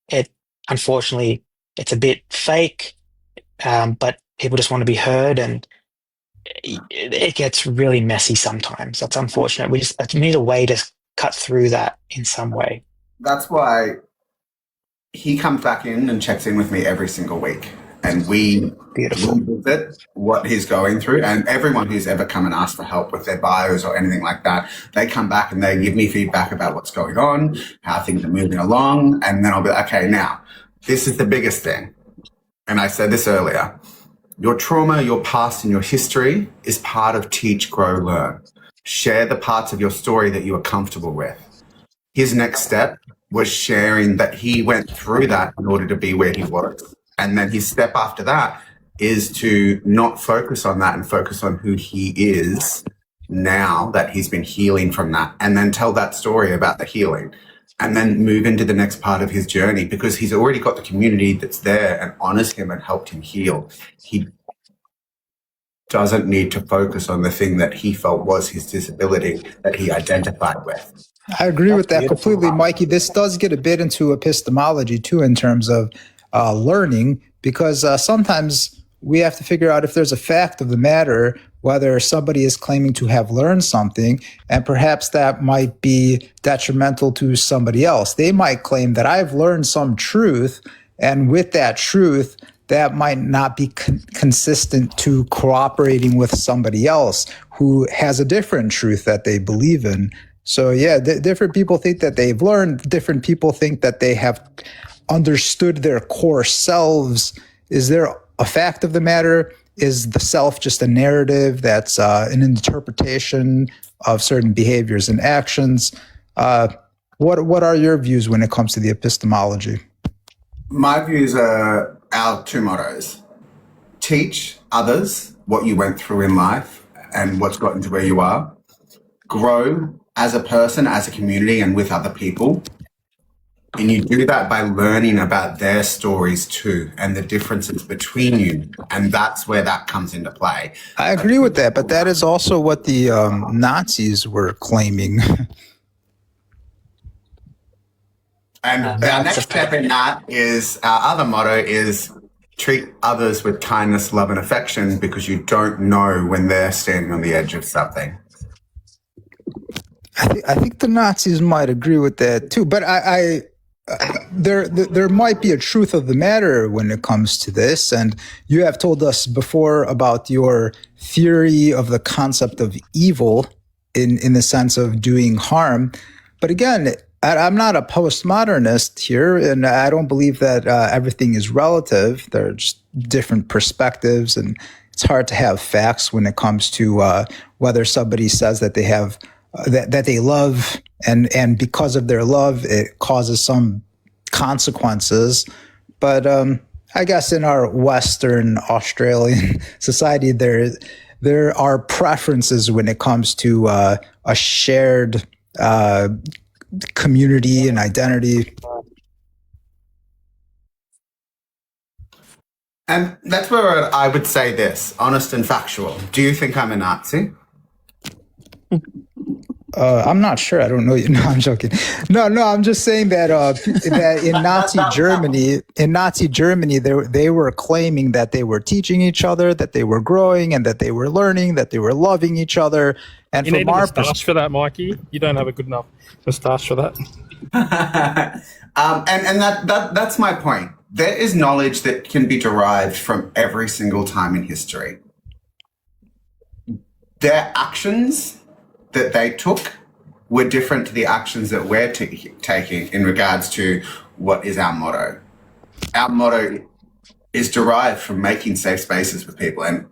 it, unfortunately, it's a bit fake, but people just want to be heard and it gets really messy sometimes. That's unfortunate. We need a way to cut through that in some way. That's why he comes back in and checks in with me every single week. And we visit what he's going through. And everyone who's ever come and asked for help with their bios or anything like that, they come back and they give me feedback about what's going on, how things are moving along. And then I'll be like, okay, now, this is the biggest thing. And I said this earlier. Your trauma, your past, and your history is part of Teach, Grow, Learn. Share the parts of your story that you are comfortable with. His next step was sharing that he went through that in order to be where he was. And then his step after that is to not focus on that and focus on who he is now that he's been healing from that, and then tell that story about the healing and then move into the next part of his journey because he's already got the community that's there and honors him and helped him heal. He doesn't need to focus on the thing that he felt was his disability that he identified with. I agree with that completely, Mikey. This does get a bit into epistemology too, in terms of learning, because sometimes we have to figure out if there's a fact of the matter, whether somebody is claiming to have learned something, and perhaps that might be detrimental to somebody else. They might claim that I've learned some truth, and with that truth, that might not be consistent to cooperating with somebody else who has a different truth that they believe in. So yeah, different people think that they've learned, different people think that they have understood their core selves. Is there a fact of the matter? Is the self just a narrative that's an interpretation of certain behaviors and actions? What are your views when it comes to the epistemology? My views are our two mottos. Teach others what you went through in life and what's gotten to where you are. Grow as a person, as a community, and with other people. And you do that by learning about their stories too and the differences between you. And that's where that comes into play. I agree with that, but that is also what the Nazis were claiming. And our next step in that is, our other motto is treat others with kindness, love, and affection because you don't know when they're standing on the edge of something. I think the Nazis might agree with that too, but there might be a truth of the matter when it comes to this. And you have told us before about your theory of the concept of evil in the sense of doing harm. But again, I'm not a postmodernist here, and I don't believe that everything is relative. There are just different perspectives, and it's hard to have facts when it comes to whether somebody says that they have that they love, and because of their love, it causes some consequences. But I guess in our Western Australian society, there are preferences when it comes to a shared community and identity. And that's where I would say this, honest and factual. Do you think I'm a Nazi? I'm not sure. I don't know you. No, I'm joking. No, I'm just saying that that in Nazi Germany, they were claiming that they were teaching each other, that they were growing, and that they were learning, that they were loving each other. And You from need a our moustache for that, Mikey. You don't have a good enough moustache for that. And that's my point. There is knowledge that can be derived from every single time in history. Their actions that they took were different to the actions that we're taking in regards to what is our motto. Our motto is derived from making safe spaces with people and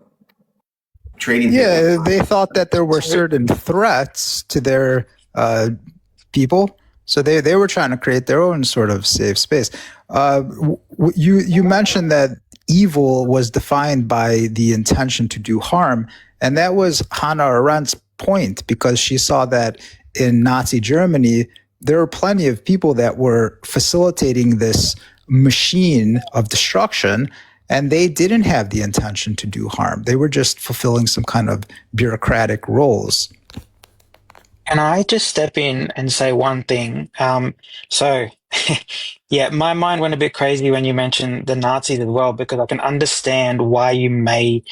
treating people. Yeah, they thought that there were certain threats to their people, so they were trying to create their own sort of safe space. You mentioned that evil was defined by the intention to do harm, and that was Hannah Arendt's point, because she saw that in Nazi Germany there were plenty of people that were facilitating this machine of destruction, and they didn't have the intention to do harm. They were just fulfilling some kind of bureaucratic roles. Can I just step in and say one thing? Yeah, my mind went a bit crazy when you mentioned the Nazis as well, because I can understand why you may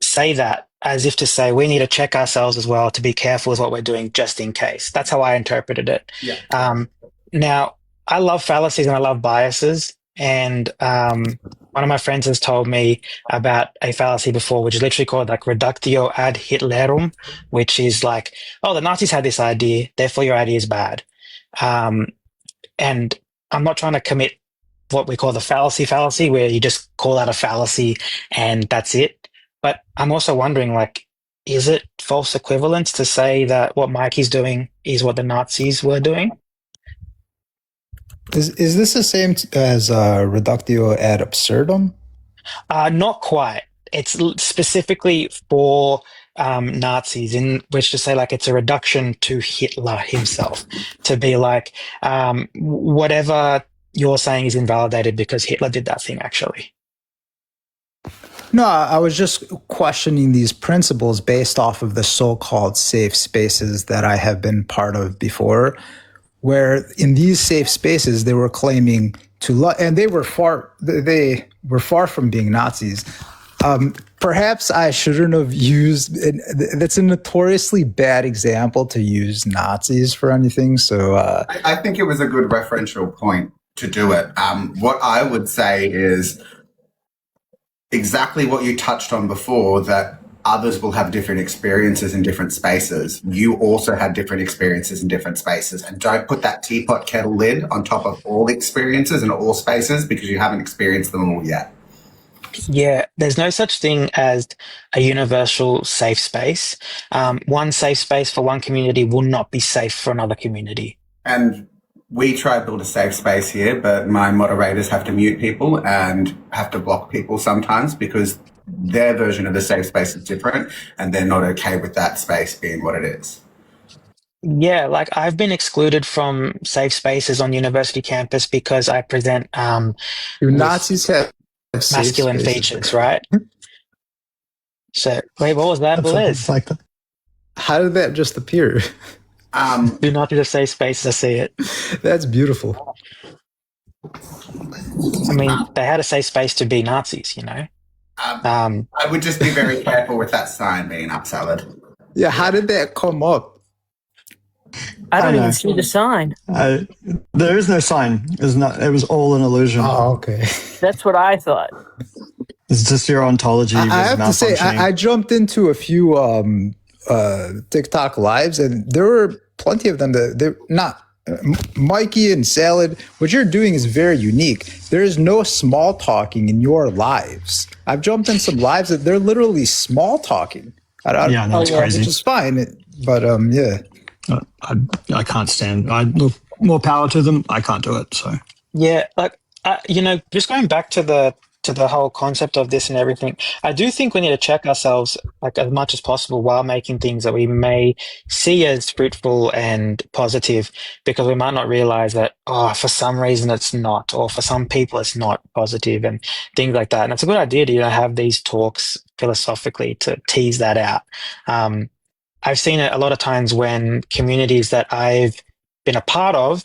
say that, as if to say we need to check ourselves as well to be careful with what we're doing just in case. That's how I interpreted it. Yeah. Now, I love fallacies and I love biases. And one of my friends has told me about a fallacy before, which is literally called like reductio ad Hitlerum, which is like, oh, the Nazis had this idea, therefore your idea is bad. And I'm not trying to commit what we call the fallacy, where you just call out a fallacy and that's it. But I'm also wondering, like, is it false equivalence to say that what Mikey's doing is what the Nazis were doing? Is this the same as reductio ad absurdum? Not quite. It's specifically for Nazis, in which to say, like, it's a reduction to Hitler himself, to be like, whatever you're saying is invalidated because Hitler did that thing, actually. No, I was just questioning these principles based off of the so-called safe spaces that I have been part of before, where in these safe spaces they were claiming to love, and they were far from being Nazis. Perhaps I shouldn't have used. That's a notoriously bad example to use Nazis for anything. So I think it was a good referential point to do it. What I would say is exactly what you touched on before, that others will have different experiences in different spaces. You also had different experiences in different spaces. And don't put that teapot kettle lid on top of all experiences in all spaces, because you haven't experienced them all yet. Yeah, there's no such thing as a universal safe space. One safe space for one community will not be safe for another community. And we try to build a safe space here, but my moderators have to mute people and have to block people sometimes because their version of the safe space is different and they're not okay with that space being what it is. Yeah, like I've been excluded from safe spaces on university campus because I present Nazis have masculine features, right? So, wait, what was that, Blaise? Like that. How did that just appear? Do not be a safe space. I see it. That's beautiful. I mean, they had a safe space to be Nazis, you know? I would just be very careful with that sign being up, Salad. Yeah, how did that come up? I don't know. even see the sign. There is no sign. It was all an illusion. Oh, okay. That's what I thought. It's just your ontology. I was have to say, malfunctioning. I jumped into a few TikTok lives, and there were plenty of them that they're not. Mikey and Salad, what you're doing is very unique. There is no small talking in your lives. I've jumped in some lives that they're literally small talking. Yeah, that's crazy. Which is fine, but yeah. I can't stand. Look, more power to them. I can't do it. So Yeah, like you know, just going back to to the whole concept of this and everything, I do think we need to check ourselves like as much as possible while making things that we may see as fruitful and positive, because we might not realize that, oh, for some reason it's not, or for some people it's not positive and things like that. And it's a good idea to, have these talks philosophically to tease that out. I've seen it a lot of times when communities that I've been a part of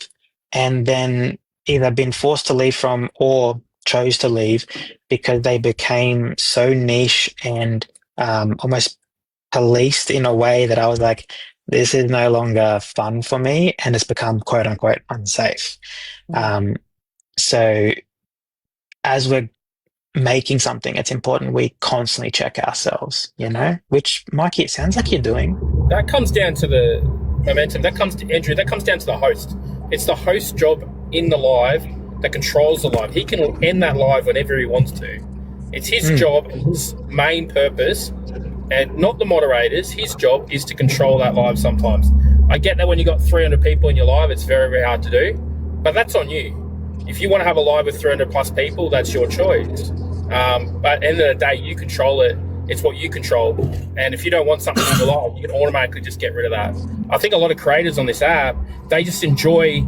and then either been forced to leave from or chose to leave because they became so niche and almost policed in a way that I was like, this is no longer fun for me, and it's become quote unquote unsafe. So as we're making something, it's important we constantly check ourselves, which, Mikey, it sounds like you're doing. That comes down to the momentum. That comes to Andrew. That comes down to the host. It's the host's job in the live that controls the live. He can end that live whenever he wants to. It's his job, his main purpose, and not the moderators. His job is to control that live sometimes. I get that when you got 300 people in your live, it's very, very hard to do, but that's on you. If you want to have a live with 300 plus people, that's your choice. But at the end of the day, you control it. It's what you control. And if you don't want something in your live, you can automatically just get rid of that. I think a lot of creators on this app, they just enjoy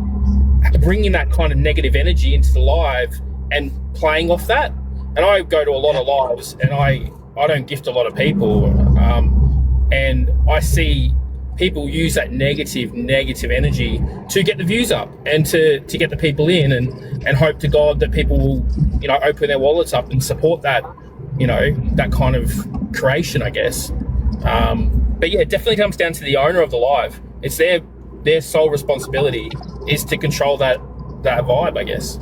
bringing that kind of negative energy into the live and playing off that. And I go to a lot of lives, and I don't gift a lot of people. And I see people use that negative energy to get the views up and to get the people in and hope to God that people will, open their wallets up and support that, that kind of creation, I guess. But yeah, it definitely comes down to the owner of the live. It's their sole responsibility is to control that vibe, I guess.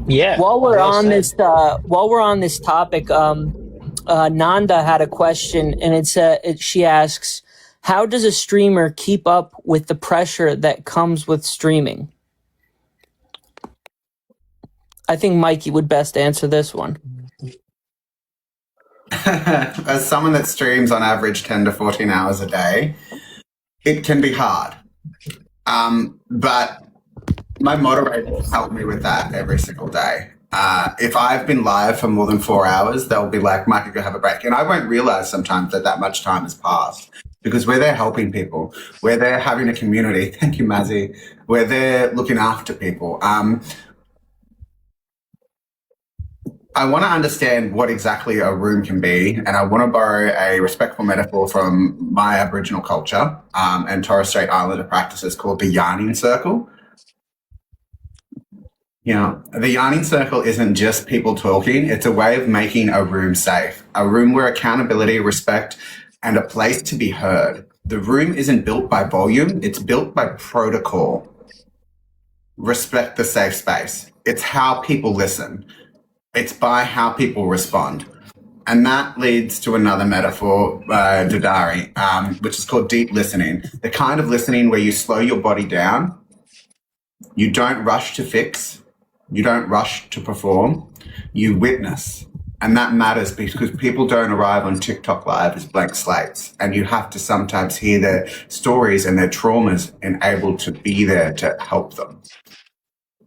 Yeah. While we're on this topic, Nanda had a question, and she asks, how does a streamer keep up with the pressure that comes with streaming? I think Mikey would best answer this one. As someone that streams on average 10 to 14 hours a day, it can be hard. But my moderators help me with that every single day. If I've been live for more than 4 hours, they'll be like, Mikey, go have a break. And I won't realize sometimes that much time has passed because we're there helping people. We're there having a community. Thank you, Mazzy. We're there looking after people. I want to understand what exactly a room can be, and I want to borrow a respectful metaphor from my Aboriginal culture and Torres Strait Islander practices called the yarning circle. The yarning circle isn't just people talking. It's a way of making a room safe, a room where accountability, respect, and a place to be heard. The room isn't built by volume. It's built by protocol. Respect the safe space. It's how people listen. It's by how people respond. And that leads to another metaphor by Dodari, which is called deep listening. The kind of listening where you slow your body down. You don't rush to fix. You don't rush to perform. You witness. And that matters because people don't arrive on TikTok Live as blank slates. And you have to sometimes hear their stories and their traumas and able to be there to help them.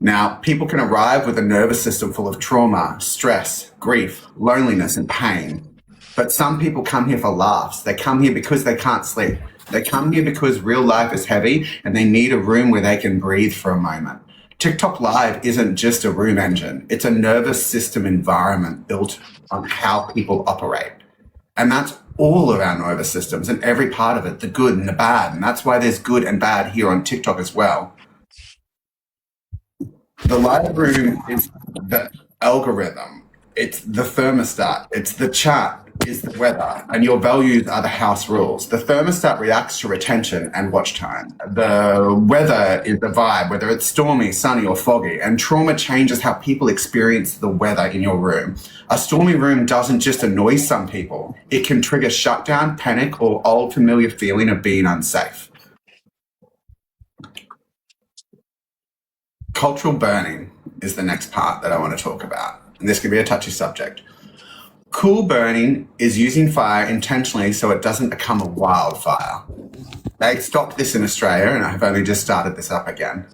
Now, people can arrive with a nervous system full of trauma, stress, grief, loneliness, and pain. But some people come here for laughs. They come here because they can't sleep. They come here because real life is heavy and they need a room where they can breathe for a moment. TikTok Live isn't just a room engine. It's a nervous system environment built on how people operate. And that's all of our nervous systems and every part of it, the good and the bad. And that's why there's good and bad here on TikTok as well. The live room is the algorithm. It's the thermostat. It's the chat. Is the weather. And your values are the house rules. The thermostat reacts to retention and watch time. The weather is the vibe, whether it's stormy, sunny, or foggy. And trauma changes how people experience the weather in your room. A stormy room doesn't just annoy some people. It can trigger shutdown, panic, or old familiar feeling of being unsafe. Cultural burning is the next part that I want to talk about. And this can be a touchy subject. Cool burning is using fire intentionally so it doesn't become a wildfire. They stopped this in Australia and I've only just started this up again.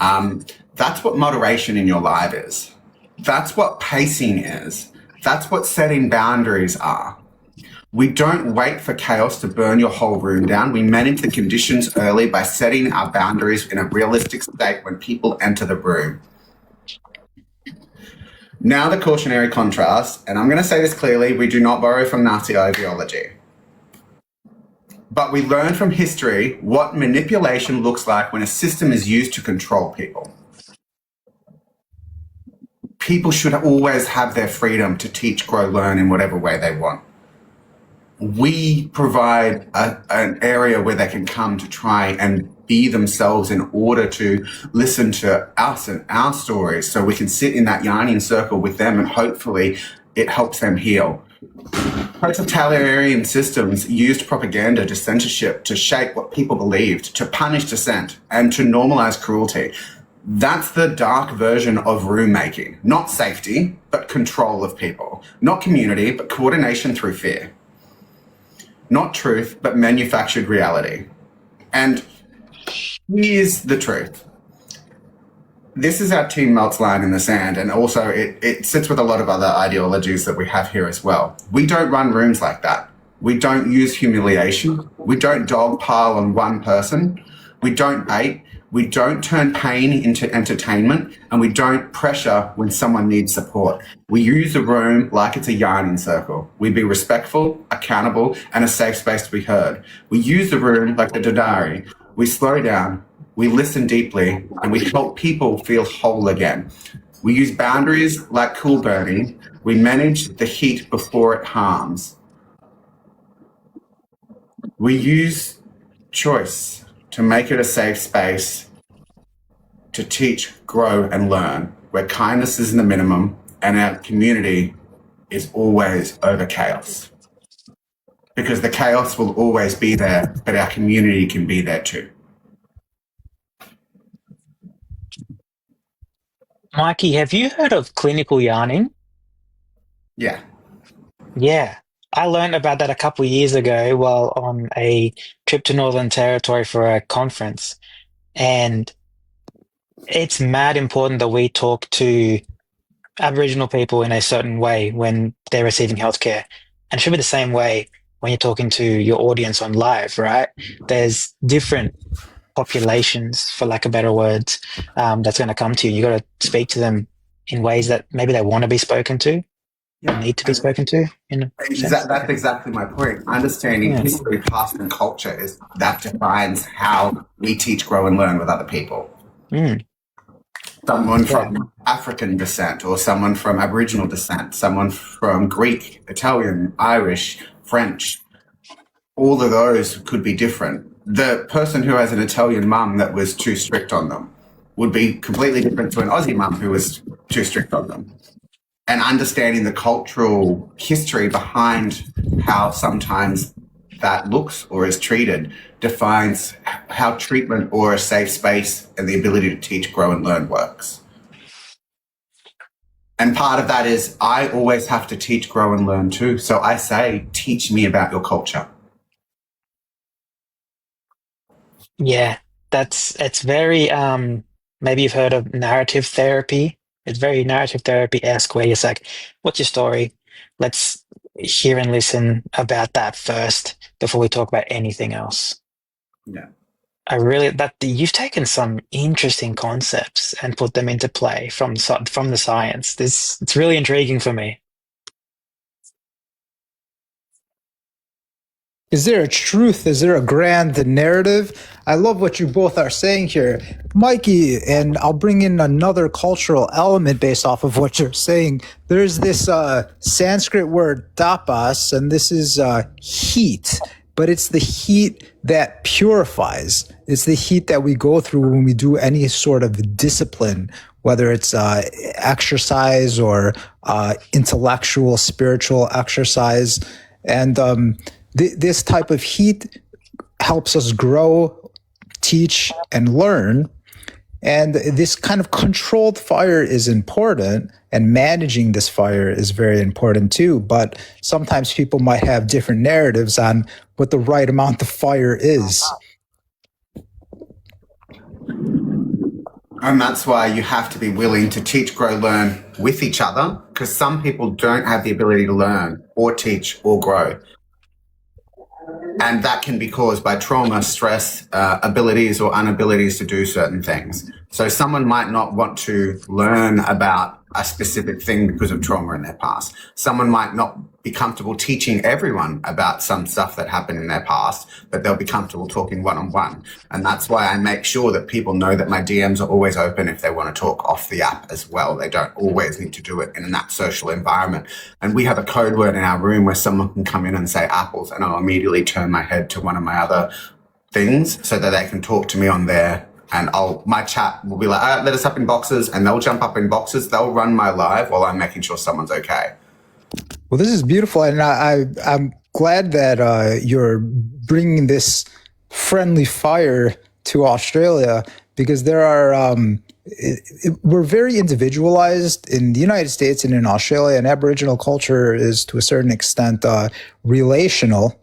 That's what moderation in your live is. That's what pacing is. That's what setting boundaries are. We don't wait for chaos to burn your whole room down. We manage the conditions early by setting our boundaries in a realistic state when people enter the room. Now the cautionary contrast, and I'm going to say this clearly, we do not borrow from Nazi ideology. But we learn from history what manipulation looks like when a system is used to control people. People should always have their freedom to teach, grow, learn in whatever way they want. We provide an area where they can come to try and be themselves in order to listen to us and our stories, so we can sit in that yarning circle with them, and hopefully it helps them heal. Totalitarian systems used propaganda to censorship to shape what people believed, to punish dissent, and to normalize cruelty. That's the dark version of room making. Not safety, but control of people. Not community, but coordination through fear. Not truth, but manufactured reality. And here's the truth. This is our team melts line in the sand, and also it sits with a lot of other ideologies that we have here as well. We don't run rooms like that. We don't use humiliation. We don't dogpile on one person. We don't bait. We don't turn pain into entertainment, and we don't pressure when someone needs support. We use the room like it's a yarning circle. We be respectful, accountable, and a safe space to be heard. We use the room like the Dodari. We slow down, we listen deeply, and we help people feel whole again. We use boundaries like cool burning. We manage the heat before it harms. We use choice to make it a safe space to teach, grow, and learn, where kindness is the minimum and our community is always over chaos. Because the chaos will always be there, but our community can be there too. Mikey, have you heard of clinical yarning? Yeah. Yeah. I learned about that a couple of years ago while on a trip to Northern Territory for a conference. And it's mad important that we talk to Aboriginal people in a certain way when they're receiving healthcare. And it should be the same way when you're talking to your audience on live, right? There's different populations, for lack of better words, that's going to come to you. You got to speak to them in ways that maybe they want to be spoken to, need to be spoken to. That's exactly my point. Understanding history, past, and culture that defines how we teach, grow, and learn with other people. Someone from African descent, or someone from Aboriginal descent, someone from Greek, Italian, Irish, French, all of those could be different. The person who has an Italian mum that was too strict on them would be completely different to an Aussie mum who was too strict on them. And understanding the cultural history behind how sometimes that looks or is treated defines how treatment or a safe space and the ability to teach, grow, and learn works. And part of that is I always have to teach, grow, and learn too. So I say, teach me about your culture. Yeah, it's very, maybe you've heard of narrative therapy. It's very narrative therapy-esque, where it's like, what's your story? Let's hear and listen about that first before we talk about anything else. Yeah. You've taken some interesting concepts and put them into play from the science. It's really intriguing for me. Is there a truth? Is there a grand narrative? I love what you both are saying here, Mikey, and I'll bring in another cultural element based off of what you're saying. There's this Sanskrit word tapas, and this is heat, but it's the heat that purifies. It's the heat that we go through when we do any sort of discipline, whether it's exercise or intellectual, spiritual exercise. And this type of heat helps us grow, teach, and learn. And this kind of controlled fire is important, and managing this fire is very important too. But sometimes people might have different narratives on what the right amount of fire is. And that's why you have to be willing to teach, grow, learn with each other, because some people don't have the ability to learn or teach or grow. And that can be caused by trauma, stress, abilities or inabilities to do certain things. So someone might not want to learn about a specific thing because of trauma in their past. Someone might not be comfortable teaching everyone about some stuff that happened in their past, but they'll be comfortable talking one-on-one. And that's why I make sure that people know that my DMs are always open if they want to talk off the app as well. They don't always need to do it in that social environment. And we have a code word in our room where someone can come in and say apples, and I'll immediately turn my head to one of my other things so that they can talk to me on there. And my chat will be like, let us up in boxes, and they'll jump up in boxes. They'll run my live while I'm making sure someone's okay. Well, this is beautiful, and I'm glad that you're bringing this friendly fire to Australia, because there are we're very individualized in the United States and in Australia, and Aboriginal culture is to a certain extent relational.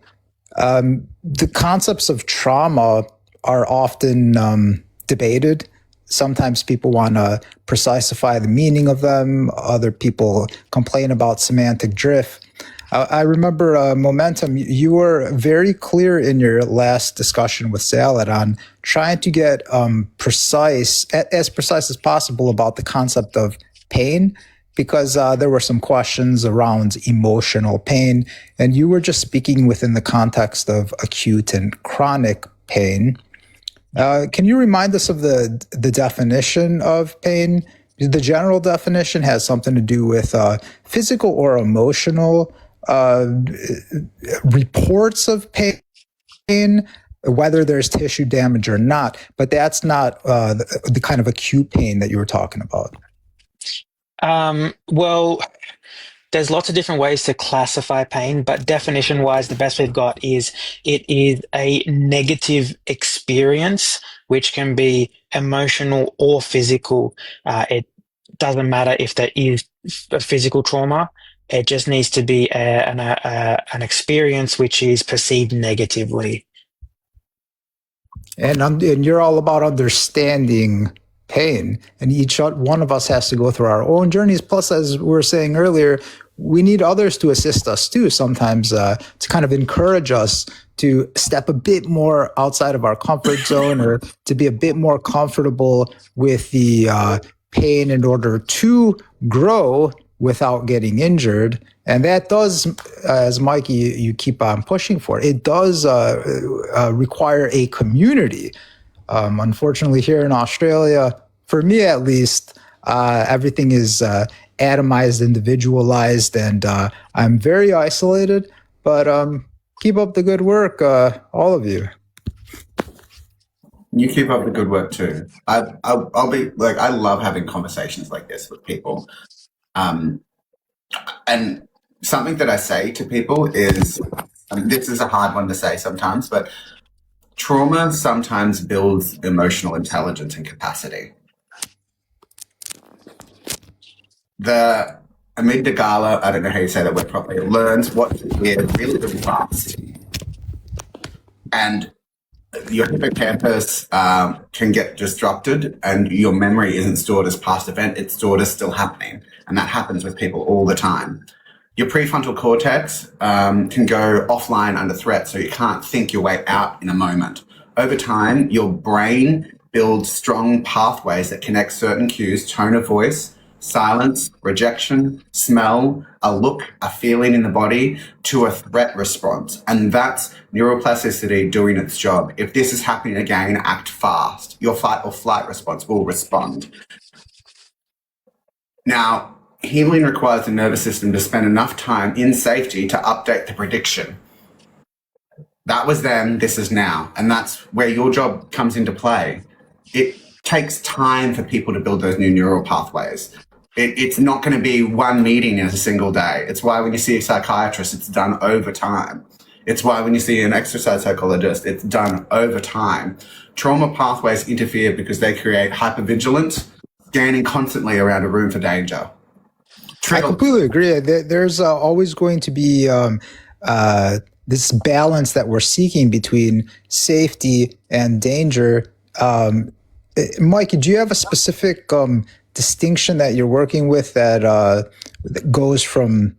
The concepts of trauma are often debated. Sometimes people want to precisify the meaning of them. Other people complain about semantic drift. I remember Momentum, you were very clear in your last discussion with Salad on trying to get as precise as possible about the concept of pain, because there were some questions around emotional pain, and you were just speaking within the context of acute and chronic pain. Can you remind us of the definition of pain? The general definition has something to do with physical or emotional reports of pain, whether there's tissue damage or not. But that's not the kind of acute pain that you were talking about. Well, there's lots of different ways to classify pain, but definition-wise, the best we've got is it is a negative experience, which can be emotional or physical. It doesn't matter if there is a physical trauma. It just needs to be an experience which is perceived negatively. And you're all about understanding pain, and each one of us has to go through our own journeys. Plus, as we were saying earlier, we need others to assist us too, sometimes to kind of encourage us to step a bit more outside of our comfort zone, or to be a bit more comfortable with the pain in order to grow without getting injured. And that does, as Mikey, you keep on pushing for, it does require a community. Unfortunately, here in Australia, for me at least, everything is atomized, individualized, and I'm very isolated. But keep up the good work, all of you. You keep up the good work too. I'll be like, I love having conversations like this with people. And something that I say to people is, I mean, this is a hard one to say sometimes, but trauma sometimes builds emotional intelligence and capacity. The amygdala, I don't know how you say that word properly, it learns what to hear really, really fast. And your hippocampus can get disrupted, and your memory isn't stored as past event, it's stored as still happening. And that happens with people all the time. Your prefrontal cortex can go offline under threat, so you can't think your way out in a moment. Over time, your brain builds strong pathways that connect certain cues, tone of voice, silence, rejection, smell, a look, a feeling in the body, to a threat response. And that's neuroplasticity doing its job. If this is happening again, act fast. Your fight or flight response will respond. Now, healing requires the nervous system to spend enough time in safety to update the prediction. That was then, this is now. And that's where your job comes into play. It takes time for people to build those new neural pathways. It's not going to be one meeting in a single day. It's why when you see a psychiatrist, it's done over time. It's why when you see an exercise psychologist, it's done over time. Trauma pathways interfere because they create hypervigilance, scanning constantly around a room for danger. I completely agree. There's always going to be this balance that we're seeking between safety and danger. Mike, do you have a specific distinction that you're working with that goes from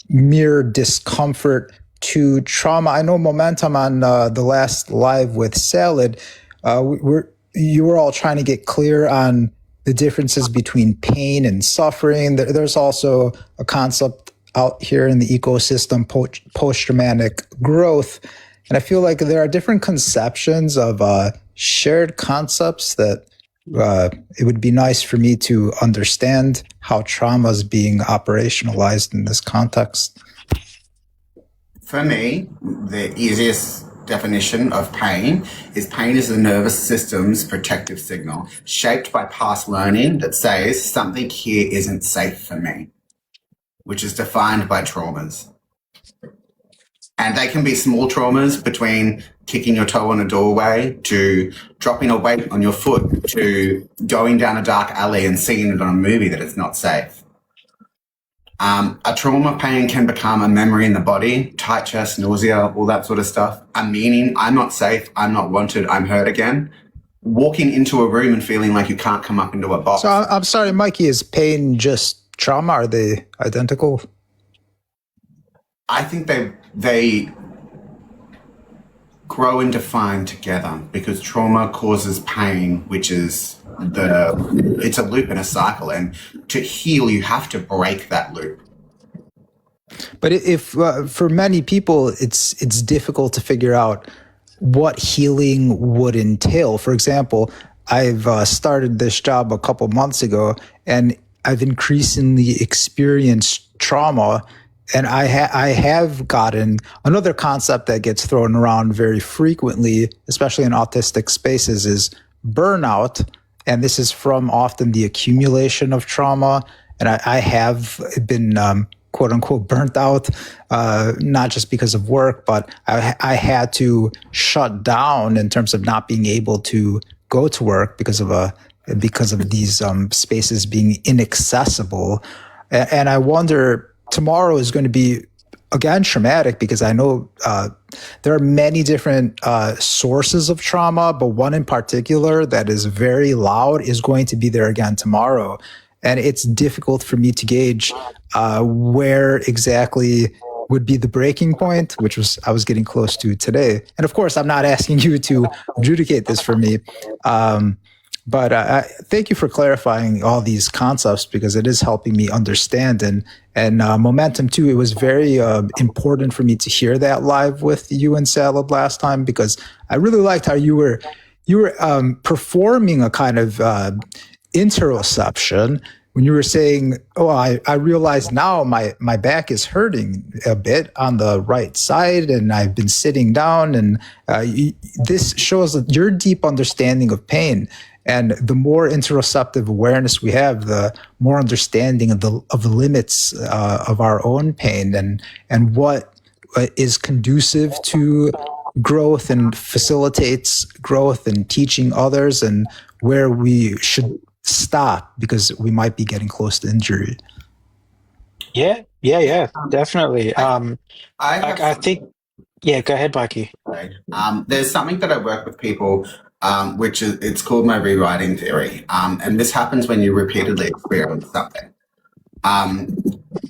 mere discomfort to trauma. I know Momentum on the last live with Salad, you were all trying to get clear on the differences between pain and suffering. There's also a concept out here in the ecosystem, post-traumatic growth. And I feel like there are different conceptions of shared concepts that it would be nice for me to understand how trauma is being operationalized in this context. For me, the easiest definition of pain is the nervous system's protective signal, shaped by past learning that says something here isn't safe for me, which is defined by traumas. And they can be small traumas, between kicking your toe on a doorway to dropping a weight on your foot to going down a dark alley and seeing it on a movie that it's not safe. A trauma pain can become a memory in the body, tight chest, nausea, all that sort of stuff. A meaning, I'm not safe, I'm not wanted, I'm hurt again. Walking into a room and feeling like you can't come up into a box. So I'm sorry, Mikey, is pain just trauma? Are they identical? I think they grow and define together, because trauma causes pain, which is it's a loop and a cycle, and to heal you have to break that loop. But if for many people it's difficult to figure out what healing would entail. For example, I've started this job a couple months ago, and I've increasingly experienced trauma. And I have gotten another concept that gets thrown around very frequently, especially in autistic spaces, is burnout. And this is from often the accumulation of trauma. And I have been, quote unquote, burnt out, not just because of work, but I had to shut down in terms of not being able to go to work because of these spaces being inaccessible. And I wonder, tomorrow is going to be, again, traumatic, because I know there are many different sources of trauma, but one in particular that is very loud is going to be there again tomorrow. And it's difficult for me to gauge where exactly would be the breaking point, which I was getting close to today. And of course, I'm not asking you to adjudicate this for me. But thank you for clarifying all these concepts, because it is helping me understand. And Momentum too, it was very important for me to hear that live with you and Salad last time, because I really liked how you were performing a kind of interoception when you were saying, oh, I realize now my back is hurting a bit on the right side, and I've been sitting down, and this shows your deep understanding of pain. And the more interoceptive awareness we have, the more understanding of the limits of our own pain, and what is conducive to growth and facilitates growth and teaching others, and where we should stop because we might be getting close to injury. Yeah, definitely. I think, yeah, go ahead, Mikey. There's something that I work with people, which is, it's called my rewriting theory. And this happens when you repeatedly experience something.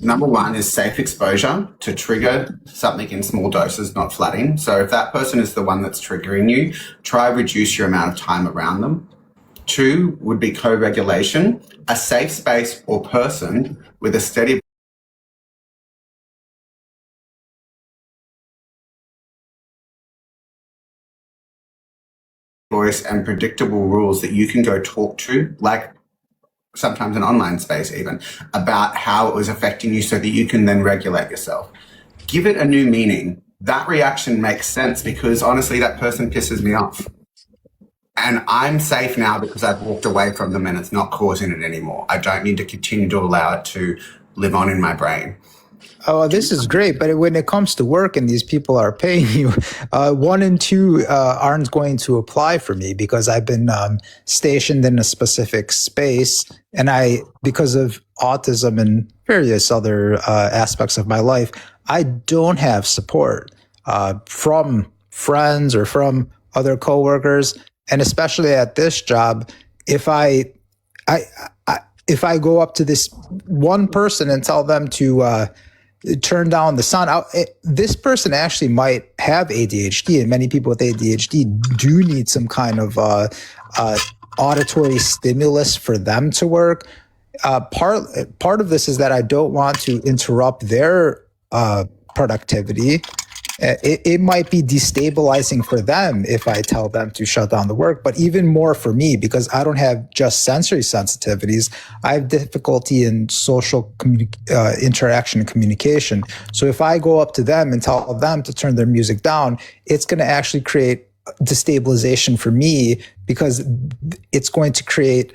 Number one is safe exposure, to trigger something in small doses, not flooding. So if that person is the one that's triggering you, try reduce your amount of time around them. Two would be co-regulation, a safe space or person with a steady voice and predictable rules that you can go talk to, like sometimes an online space even, about how it was affecting you so that you can then regulate yourself. Give it a new meaning. That reaction makes sense because honestly, that person pisses me off. And I'm safe now because I've walked away from them and it's not causing it anymore. I don't need to continue to allow it to live on in my brain. Oh, this is great. But when it comes to work and these people are paying you, 1 and 2 aren't going to apply for me because I've been stationed in a specific space. And because of autism and various other aspects of my life, I don't have support from friends or from other coworkers. And especially at this job, if I if I go up to this one person and tell them to turn down the sound, this person actually might have ADHD, and many people with ADHD do need some kind of auditory stimulus for them to work. Part of this is that I don't want to interrupt their productivity. It might be destabilizing for them if I tell them to shut down the work, but even more for me, because I don't have just sensory sensitivities. I have difficulty in social interaction and communication. So if I go up to them and tell them to turn their music down, it's going to actually create destabilization for me, because it's going to create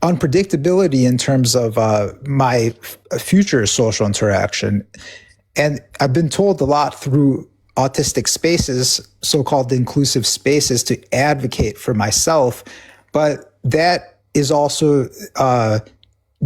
unpredictability in terms of my future social interaction. And I've been told a lot through autistic spaces, so-called inclusive spaces, to advocate for myself. But that is also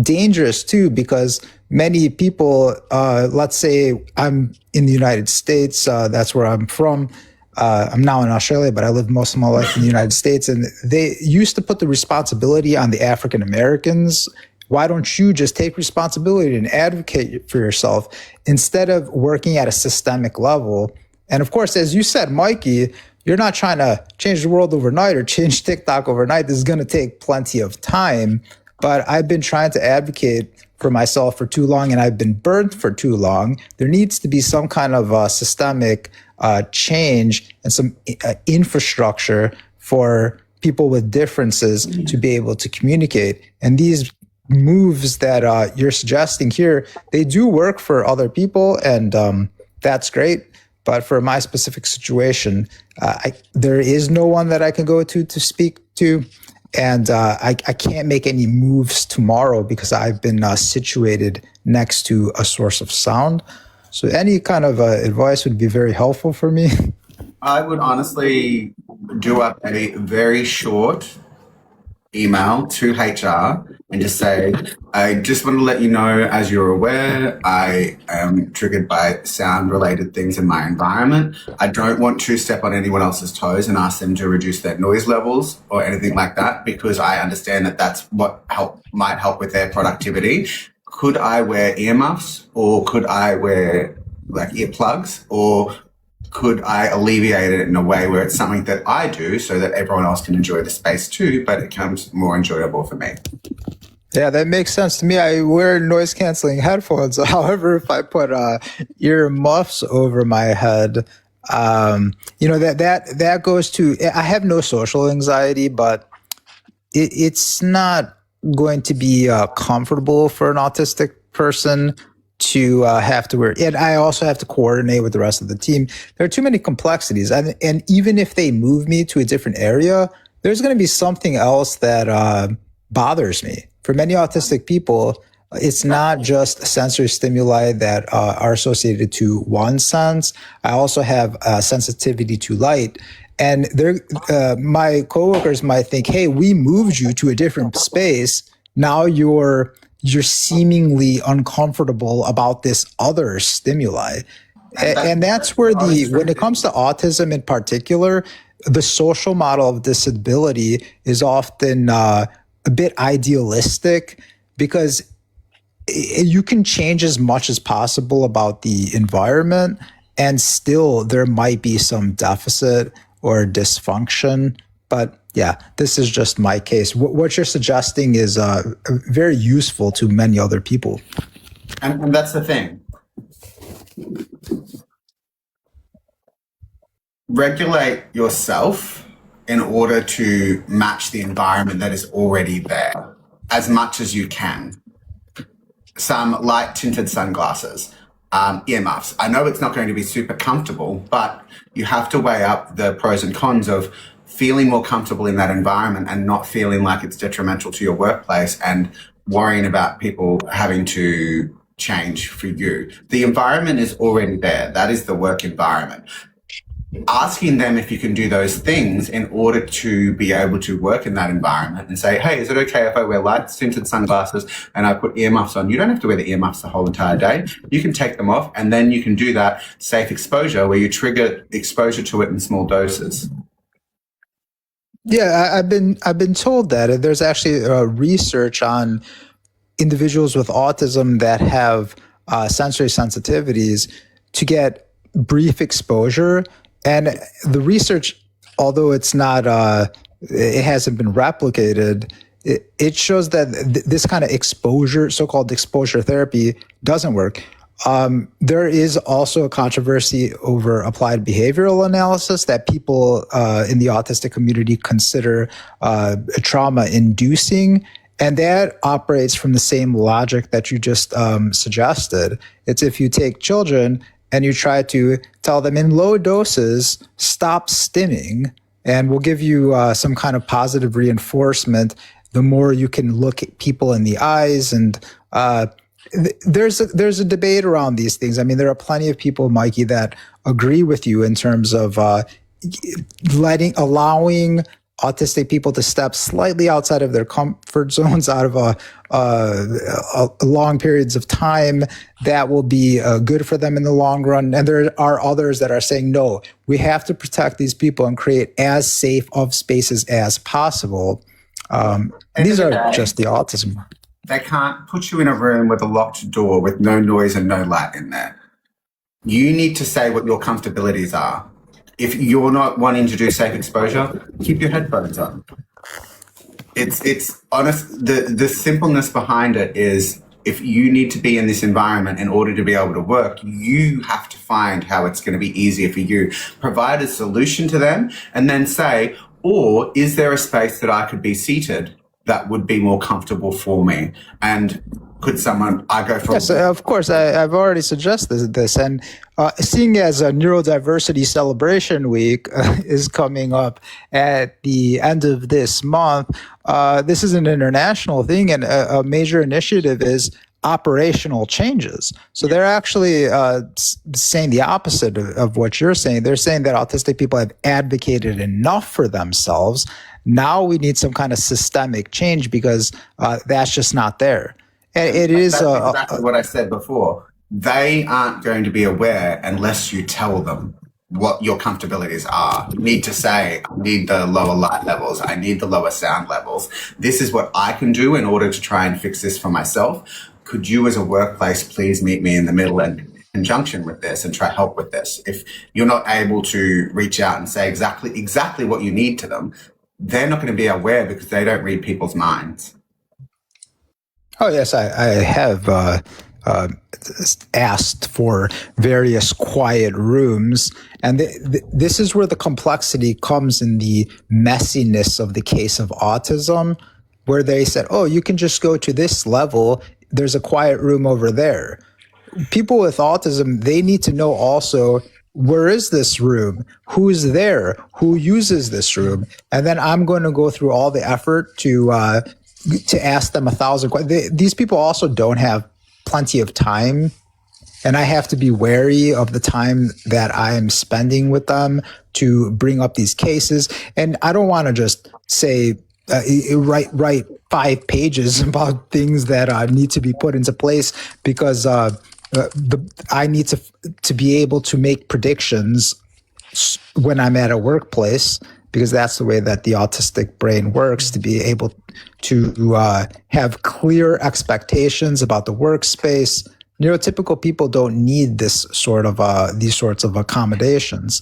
dangerous too, because many people, let's say I'm in the United States, that's where I'm from. I'm now in Australia, but I lived most of my life in the United States. And they used to put the responsibility on the African Americans. Why don't you just take responsibility and advocate for yourself instead of working at a systemic level? And of course, as you said, Mikey, you're not trying to change the world overnight or change TikTok overnight. This is going to take plenty of time. But I've been trying to advocate for myself for too long, and I've been burnt for too long. There needs to be some kind of systemic change and some infrastructure for people with differences to be able to communicate. And these moves that you're suggesting here, they do work for other people, and that's great. But for my specific situation, there is no one that I can go to speak to. And I can't make any moves tomorrow because I've been situated next to a source of sound. So any kind of advice would be very helpful for me. I would honestly do up a very short email to HR and just say, I just want to let you know, as you're aware, I am triggered by sound related things in my environment. I don't want to step on anyone else's toes and ask them to reduce their noise levels or anything like that, because I understand that that's what might help with their productivity. Could I wear earmuffs, or could I wear like earplugs, or could I alleviate it in a way where it's something that I do so that everyone else can enjoy the space too, but it becomes more enjoyable for me? Yeah, that makes sense to me. I wear noise canceling headphones. However, if I put ear muffs over my head, that goes to, I have no social anxiety, but it's not going to be comfortable for an autistic person to have to wear. And I also have to coordinate with the rest of the team. There are too many complexities. And even if they move me to a different area, there's going to be something else that bothers me. For many autistic people, it's not just sensory stimuli that are associated to one sense. I also have sensitivity to light. And my coworkers might think, hey, we moved you to a different space. Now you're seemingly uncomfortable about this other stimuli. And that's where when it comes to autism in particular, the social model of disability is often a bit idealistic, because you can change as much as possible about the environment, and still there might be some deficit or dysfunction. But yeah, this is just my case. What you're suggesting is very useful to many other people. And that's the thing. Regulate yourself in order to match the environment that is already there as much as you can. Some light tinted sunglasses, earmuffs. I know it's not going to be super comfortable, but you have to weigh up the pros and cons of feeling more comfortable in that environment and not feeling like it's detrimental to your workplace and worrying about people having to change for you. The environment is already there. That is the work environment. Asking them if you can do those things in order to be able to work in that environment, and say, hey, is it okay if I wear light tinted sunglasses and I put earmuffs on? You don't have to wear the earmuffs the whole entire day. You can take them off, and then you can do that safe exposure where you trigger exposure to it in small doses. Yeah, I've been told that there's actually research on individuals with autism that have sensory sensitivities to get brief exposure, and the research, although it's not, it hasn't been replicated. It shows that this kind of exposure, so-called exposure therapy, doesn't work. There is also a controversy over applied behavioral analysis that people in the autistic community consider trauma-inducing, and that operates from the same logic that you just suggested. It's if you take children and you try to tell them in low doses, stop stimming, and we'll give you some kind of positive reinforcement, the more you can look at people in the eyes. And there's a debate around these things. I mean, there are plenty of people, Mikey, that agree with you in terms of allowing autistic people to step slightly outside of their comfort zones out of long periods of time. That will be good for them in the long run. And there are others that are saying, no, we have to protect these people and create as safe of spaces as possible. These are just the autism. They can't put you in a room with a locked door with no noise and no light in there. You need to say what your comfortabilities are. If you're not wanting to do safe exposure, keep your headphones on. It's honest. The simpleness behind it is, if you need to be in this environment in order to be able to work, you have to find how it's going to be easier for you. Provide a solution to them and then say, or is there a space that I could be seated that would be more comfortable for me? And could someone, I go for... Yes, of course. I've already suggested this. And seeing as a Neurodiversity Celebration Week is coming up at the end of this month, this is an international thing, and a major initiative is operational changes. So they're actually saying the opposite of what you're saying. They're saying that autistic people have advocated enough for themselves. Now we need some kind of systemic change because that's just not there. And it is exactly what I said before. They aren't going to be aware unless you tell them what your comfortabilities are. You need to say, I need the lower light levels. I need the lower sound levels. This is what I can do in order to try and fix this for myself. Could you as a workplace please meet me in the middle and in conjunction with this and try help with this? If you're not able to reach out and say exactly what you need to them, they're not going to be aware because they don't read people's minds. Oh, yes, I have asked for various quiet rooms. And this is where the complexity comes in the messiness of the case of autism, where they said, oh, you can just go to this level. There's a quiet room over there. People with autism, they need to know also, where is this room? Who's there? Who uses this room? And then I'm going to go through all the effort to ask them 1,000 questions. These people also don't have plenty of time, and I have to be wary of the time that I am spending with them to bring up these cases. And I don't want to just say, write 5 pages about things that need to be put into place, because I need to be able to make predictions when I'm at a workplace, because that's the way that the autistic brain works, to be able to have clear expectations about the workspace. Neurotypical people don't need this sort of these sorts of accommodations.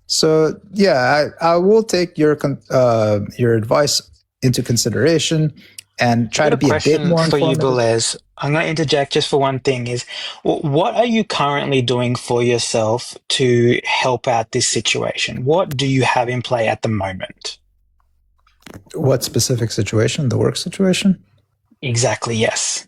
So yeah, I will take your advice into consideration and try to be a bit more informative. For you, Boulez. I'm going to interject just for one thing. Is what are you currently doing for yourself to help out this situation? What do you have in play at the moment? What specific situation? The work situation? Exactly, yes.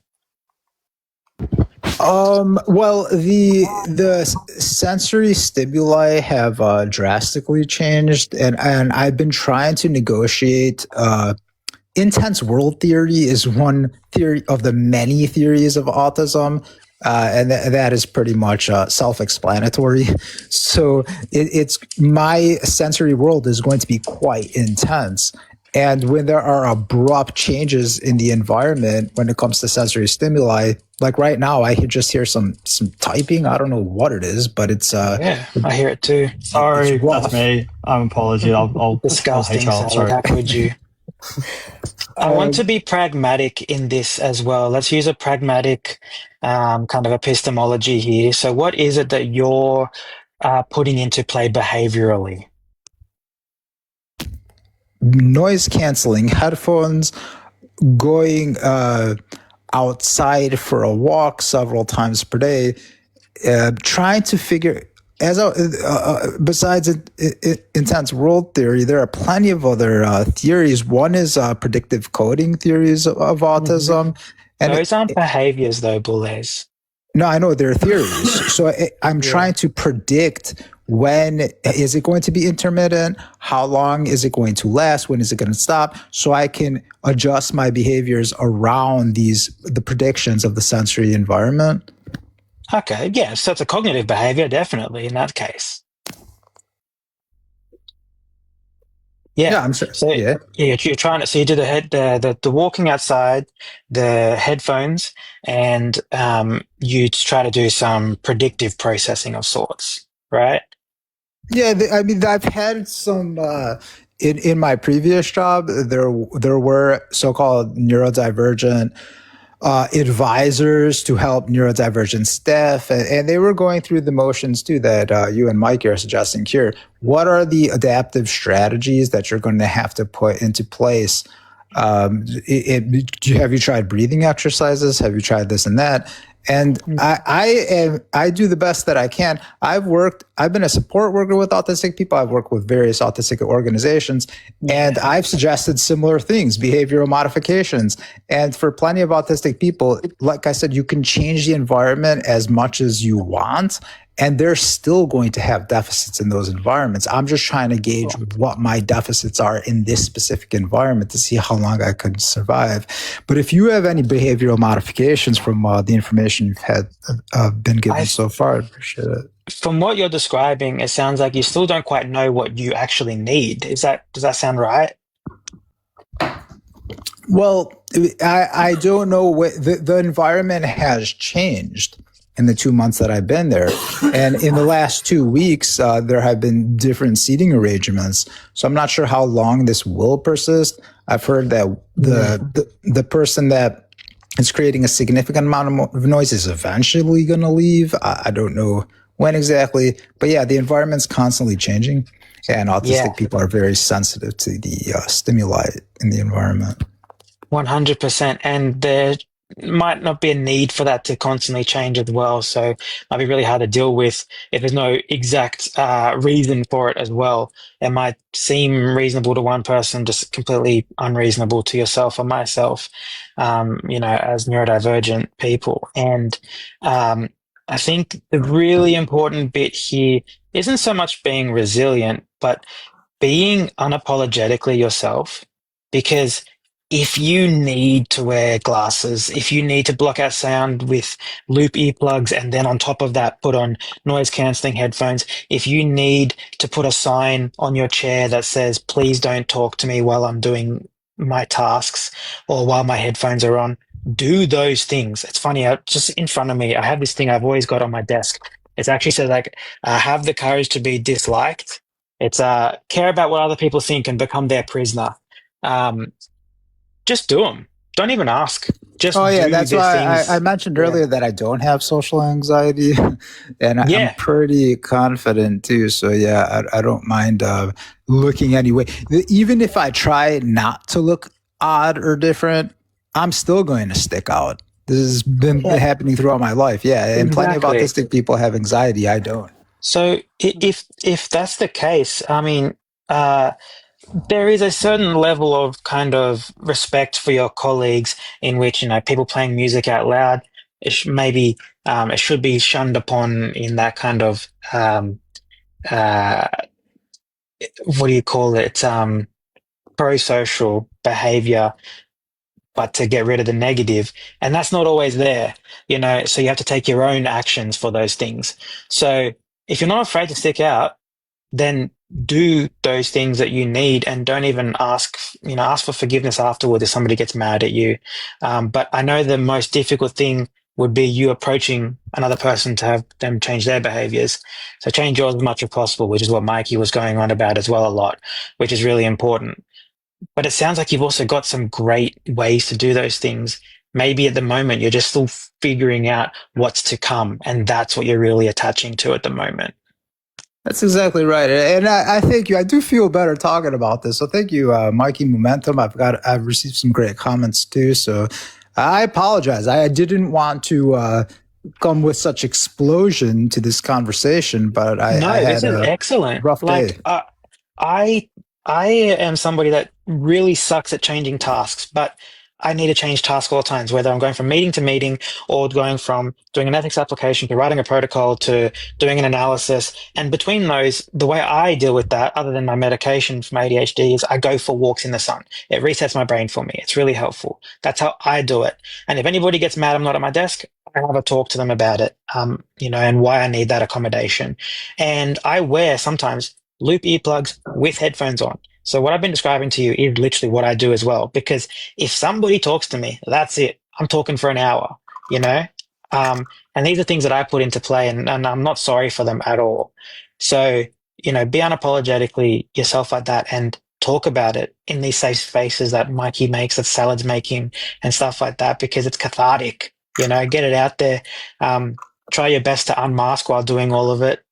Well, the sensory stimuli have drastically changed, and I've been trying to negotiate. Intense world theory is one theory of the many theories of autism, and that is pretty much self-explanatory. So it's my sensory world is going to be quite intense. And when there are abrupt changes in the environment when it comes to sensory stimuli, like right now, I just hear some typing. I don't know what it is, but it's Yeah, I hear it too. Sorry, it's rough. that's me. Apology. I'll Disgusting, HR. Salad. Sorry. How could you? I want to be pragmatic in this as well. Let's use a pragmatic kind of epistemology here. So, what is it that you're putting into play behaviorally? Noise canceling headphones, going outside for a walk several times per day, trying to figure besides intense world theory, there are plenty of other theories. One is predictive coding theories of autism. And Those aren't behaviors, though, Boulez. no, I know they're theories. So I'm trying to predict, when is it going to be intermittent? How long is it going to last? When is it going to stop? So I can adjust my behaviors around the predictions of the sensory environment. Okay, yeah, so it's a cognitive behavior, definitely, in that case. Yeah, I'm sure. So Yeah. you're trying to. So you do the walking outside, the headphones, and you try to do some predictive processing of sorts, right? Yeah, I mean, I've had some in my previous job. There were so-called neurodivergent advisors to help neurodivergent staff, and they were going through the motions too that you and Mike are suggesting here. What are the adaptive strategies that you're going to have to put into place? Have you tried breathing exercises? Have you tried this and that? And I do the best that I can. I've been a support worker with autistic people. I've worked with various autistic organizations, and I've suggested similar things, behavioral modifications. And for plenty of autistic people, like I said, you can change the environment as much as you want, and they're still going to have deficits in those environments. I'm just trying to gauge what my deficits are in this specific environment to see how long I could survive. But if you have any behavioral modifications from the information you've had been given so far, I appreciate it. From what you're describing, it sounds like you still don't quite know what you actually need. Does that sound right? Well, I don't know what the environment has changed in the 2 months that I've been there. And in the last 2 weeks, there have been different seating arrangements. So I'm not sure how long this will persist. I've heard that the person that is creating a significant amount of noise is eventually going to leave. I don't know when exactly. But yeah, the environment's constantly changing. And autistic people are very sensitive to the stimuli in the environment. 100%. And there might not be a need for that to constantly change as well. So it might be really hard to deal with if there's no exact reason for it as well. It might seem reasonable to one person, just completely unreasonable to yourself or myself, as neurodivergent people. And I think the really important bit here isn't so much being resilient, but being unapologetically yourself. Because if you need to wear glasses, if you need to block out sound with loop earplugs, and then on top of that put on noise cancelling headphones, if you need to put a sign on your chair that says, please don't talk to me while I'm doing my tasks or while my headphones are on, do those things. It's funny, just in front of me, I have this thing I've always got on my desk. It actually says, like, have the courage to be disliked. It's care about what other people think and become their prisoner. Just do them. Don't even ask. Just that's why things. I mentioned earlier that I don't have social anxiety, and I'm pretty confident too. So I don't mind looking anyway. Even if I try not to look odd or different, I'm still going to stick out. This has been happening throughout my life. Yeah, and plenty of autistic people have anxiety. I don't. So if that's the case, I mean, there is a certain level of kind of respect for your colleagues in which, people playing music out loud, it should be shunned upon in that kind of, what do you call it? Pro-social behavior, but to get rid of the negative. And that's not always there, so you have to take your own actions for those things. So if you're not afraid to stick out, then do those things that you need, and don't even ask for forgiveness afterwards if somebody gets mad at you. But I know the most difficult thing would be you approaching another person to have them change their behaviors. So change yours as much as possible, which is what Mikey was going on about as well a lot, which is really important. But it sounds like you've also got some great ways to do those things. Maybe at the moment you're just still figuring out what's to come, and that's what you're really attaching to at the moment. That's exactly right, and I thank you. I do feel better talking about this. So thank you, Mikey Momentum. I've received some great comments too. So I apologize. I didn't want to come with such explosion to this conversation, but I This had is a excellent. rough day. I am somebody that really sucks at changing tasks, but I need to change tasks all the times, whether I'm going from meeting to meeting or going from doing an ethics application to writing a protocol to doing an analysis. And between those, the way I deal with that, other than my medication for my ADHD, is I go for walks in the sun. It resets my brain for me. It's really helpful. That's how I do it. And if anybody gets mad I'm not at my desk, I have a talk to them about it, and why I need that accommodation. And I wear sometimes loop earplugs with headphones on. So what I've been describing to you is literally what I do as well, because if somebody talks to me, that's it. I'm talking for an hour, and these are things that I put into play, and I'm not sorry for them at all. So, be unapologetically yourself like that and talk about it in these safe spaces that Mikey makes, that Salad's making and stuff like that, because it's cathartic, get it out there. Try your best to unmask while doing all of it,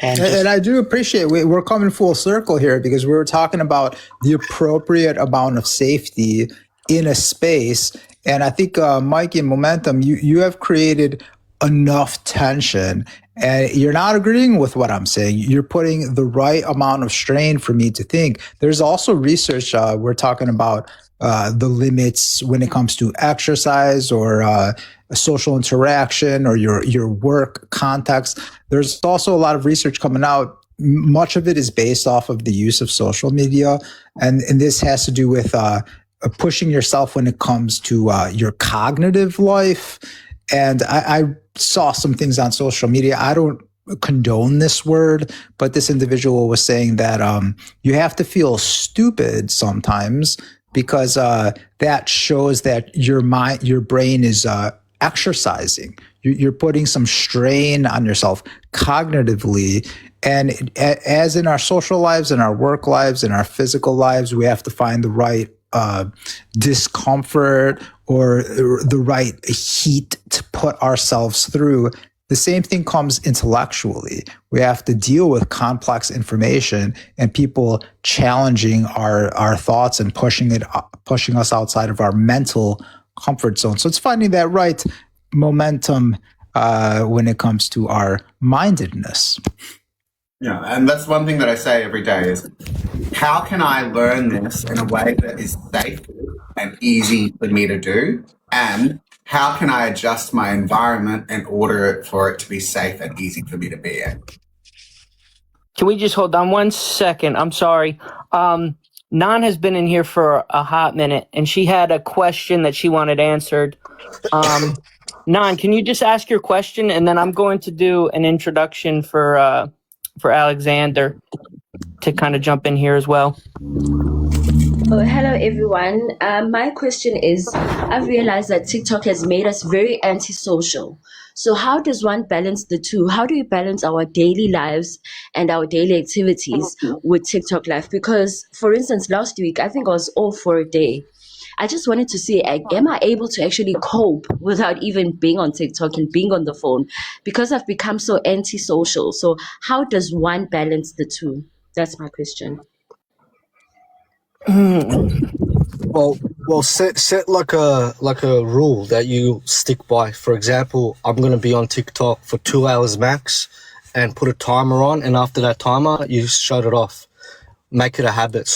And I do appreciate we're coming full circle here, because we were talking about the appropriate amount of safety in a space. And I think, Mike, in Momentum, you have created enough tension, and you're not agreeing with what I'm saying. You're putting the right amount of strain for me to think. There's also research. We're talking about the limits when it comes to exercise or social interaction or your work context. There's also a lot of research coming out. Much of it is based off of the use of social media. And this has to do with pushing yourself when it comes to your cognitive life. And I saw some things on social media. I don't condone this word, but this individual was saying that you have to feel stupid sometimes, because that shows that your brain is exercising. You're putting some strain on yourself cognitively. And as in our social lives, in our work lives, in our physical lives, we have to find the right discomfort or the right heat to put ourselves through. The same thing comes intellectually. We have to deal with complex information and people challenging our thoughts and pushing us outside of our mental comfort zone. So it's finding that right momentum when it comes to our mindedness. Yeah, and that's one thing that I say every day is, how can I learn this in a way that is safe and easy for me to do? And how can I adjust my environment in order for it to be safe and easy for me to be in? Can we just hold on 1 second? I'm sorry. Nan has been in here for a hot minute, and she had a question that she wanted answered. Nan, can you just ask your question, and then I'm going to do an introduction for Alexander to kind of jump in here as well. Oh, hello everyone. My question is, I've realized that TikTok has made us very antisocial. So how does one balance the two? How do we balance our daily lives and our daily activities with TikTok life? Because, for instance, last week, I think I was off for a day. I just wanted to see, am I able to actually cope without even being on TikTok and being on the phone? Because I've become so antisocial. So how does one balance the two? That's my question. Well, set like a rule that you stick by. For example, I'm gonna be on TikTok for 2 hours max, and put a timer on. And after that timer, you shut it off. Make it a habit.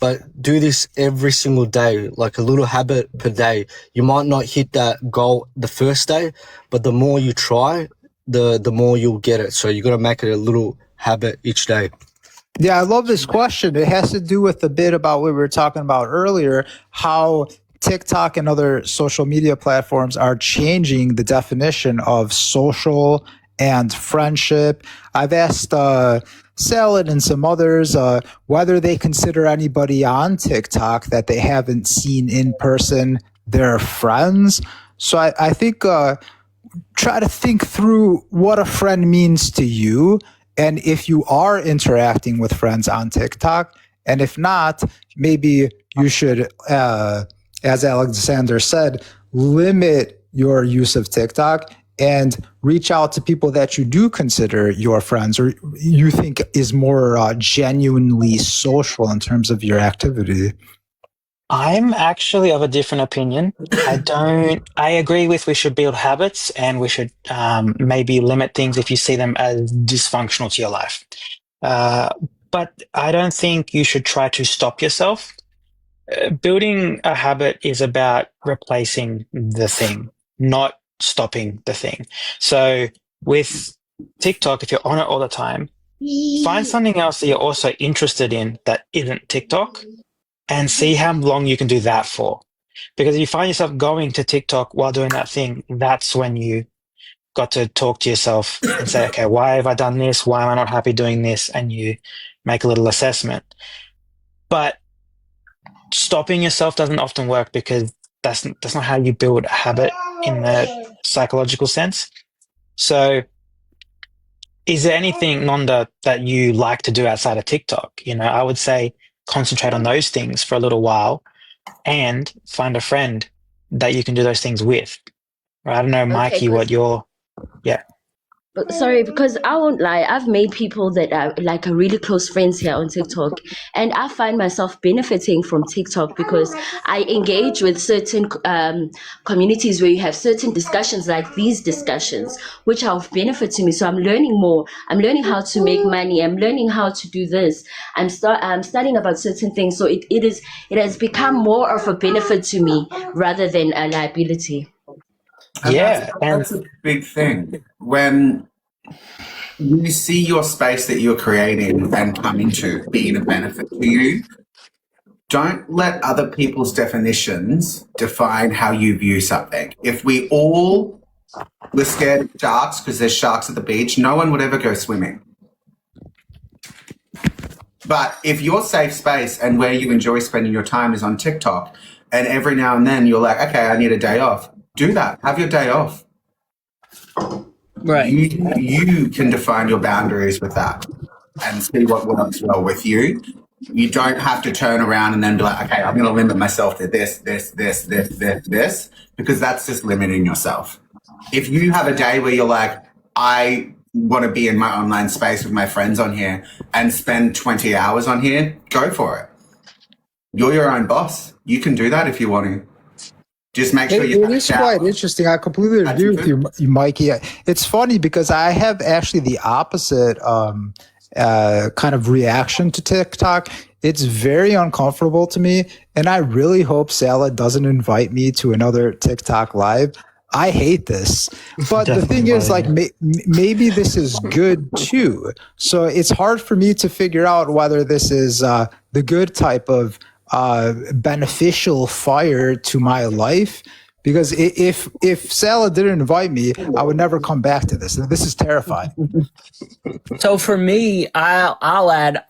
But do this every single day, like a little habit per day. You might not hit that goal the first day, but the more you try, the more you'll get it. So you got to make it a little habit each day. Yeah, I love this question. It has to do with a bit about what we were talking about earlier, how TikTok and other social media platforms are changing the definition of social and friendship. I've asked Salad and some others, whether they consider anybody on TikTok that they haven't seen in person their friends. So I think try to think through what a friend means to you, and if you are interacting with friends on TikTok, and if not, maybe you should, as Alexander said, limit your use of TikTok and reach out to people that you do consider your friends or you think is more genuinely social in terms of your activity. I'm actually of a different opinion. I agree with we should build habits and we should maybe limit things if you see them as dysfunctional to your life. But I don't think you should try to stop yourself. Building a habit is about replacing the thing, not stopping the thing. So with TikTok, if you're on it all the time, find something else that you're also interested in that isn't TikTok and see how long you can do that for. Because if you find yourself going to TikTok while doing that thing, that's when you got to talk to yourself and say, okay, why have I done this? Why am I not happy doing this? And you make a little assessment. But stopping yourself doesn't often work because that's not how you build a habit in the psychological sense. So is there anything, Nanda, that you like to do outside of TikTok? You know, I would say concentrate on those things for a little while and find a friend that you can do those things with. I don't know, Mikey, what your... Yeah. Sorry, because I won't lie, I've made people that are like are really close friends here on TikTok, and I find myself benefiting from TikTok because I engage with certain communities where you have certain discussions like these discussions, which are of benefit to me. So I'm learning more. I'm learning how to make money. I'm learning how to do this. I'm studying about certain things. So it has become more of a benefit to me rather than a liability. And Yeah, that's a big thing. When you see your space that you're creating and come into being a benefit to you, don't let other people's definitions define how you view something. If we all were scared of sharks because there's sharks at the beach, no one would ever go swimming. But if your safe space and where you enjoy spending your time is on TikTok, and every now and then you're like, okay, I need a day off, do that. Have your day off. Right. You can define your boundaries with that and see what works well with you. You don't have to turn around and then be like, okay, I'm going to limit myself to this, because that's just limiting yourself. If you have a day where you're like, I want to be in my online space with my friends on here and spend 20 hours on here, go for it. You're your own boss. You can do that if you want to. Just make sure you. It is quite interesting. I completely agree with you, Mikey. It's funny because I have actually the opposite kind of reaction to TikTok. It's very uncomfortable to me, and I really hope Salad doesn't invite me to another TikTok live. I hate this, but the thing is, like, maybe this is good too. So it's hard for me to figure out whether this is the good type of beneficial fire to my life, because if Salad didn't invite me, I would never come back to this. This is terrifying. So for me, I'll add,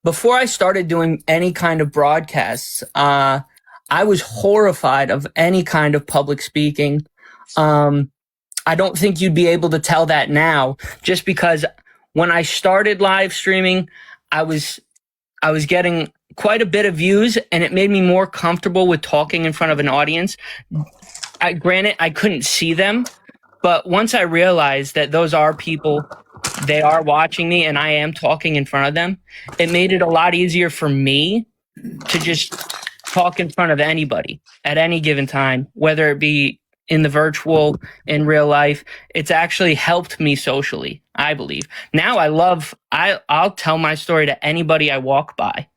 before I started doing any kind of broadcasts, I was horrified of any kind of public speaking. I don't think you'd be able to tell that now, just because when I started live streaming, I was getting quite a bit of views, and it made me more comfortable with talking in front of an audience. Granted, I couldn't see them, but once I realized that those are people, they are watching me, and I am talking in front of them, it made it a lot easier for me to just talk in front of anybody at any given time, whether it be in the virtual, in real life. It's actually helped me socially, I believe. Now I'll tell my story to anybody I walk by.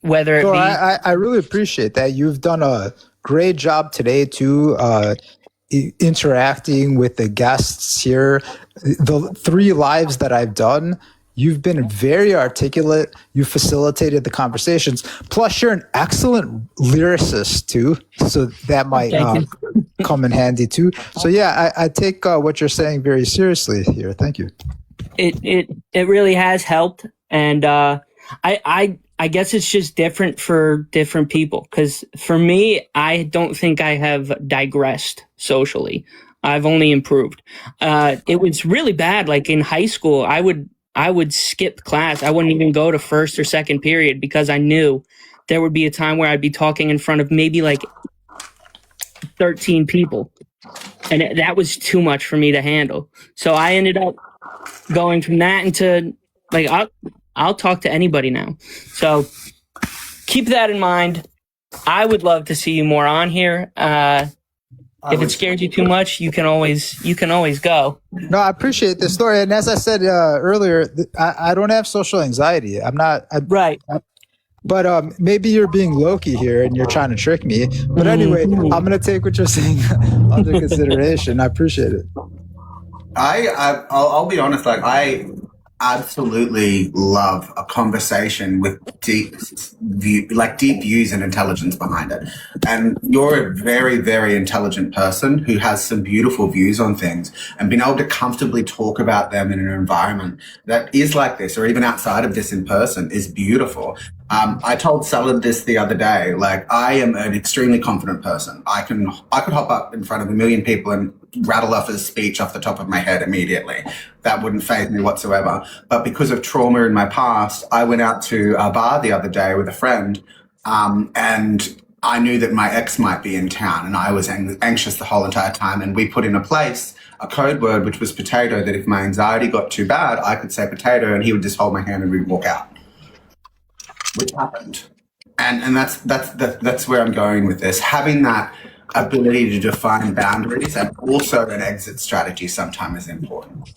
Whether it be, I really appreciate that. You've done a great job today too, interacting with the guests here. The 3 lives that I've done, you've been very articulate. You facilitated the conversations. Plus, you're an excellent lyricist too, so that might come in handy too. So yeah, I take what you're saying very seriously here. Thank you. It it really has helped. And I guess it's just different for different people. Because for me, I don't think I have digressed socially. I've only improved. It was really bad. Like in high school, I would skip class. I wouldn't even go to first or second period because I knew there would be a time where I'd be talking in front of maybe like 13 people. And that was too much for me to handle. So I ended up going from that into like, I'll talk to anybody now. So keep that in mind. I would love to see you more on here. If it scares you too much, you can always go. No, I appreciate the story. And as I said earlier, I don't have social anxiety. I'm not. Right. But maybe you're being low-key here and you're trying to trick me. But anyway, I'm going to take what you're saying under consideration. I appreciate it. I'll be honest, like I absolutely love a conversation with deep views and intelligence behind it. And you're a very, very intelligent person who has some beautiful views on things, and being able to comfortably talk about them in an environment that is like this, or even outside of this in person, is beautiful. I told Salad this the other day. Like, I am an extremely confident person. I could hop up in front of 1 million people and rattle off a speech off the top of my head immediately. That wouldn't faze me whatsoever. But because of trauma in my past, I went out to a bar the other day with a friend, and I knew that my ex might be in town, and I was anxious the whole entire time. And we put in place a code word, which was potato, that if my anxiety got too bad, I could say potato and he would just hold my hand and we'd walk out. Which happened. And that's where I'm going with this. Having that ability to define boundaries and also an exit strategy sometimes is important.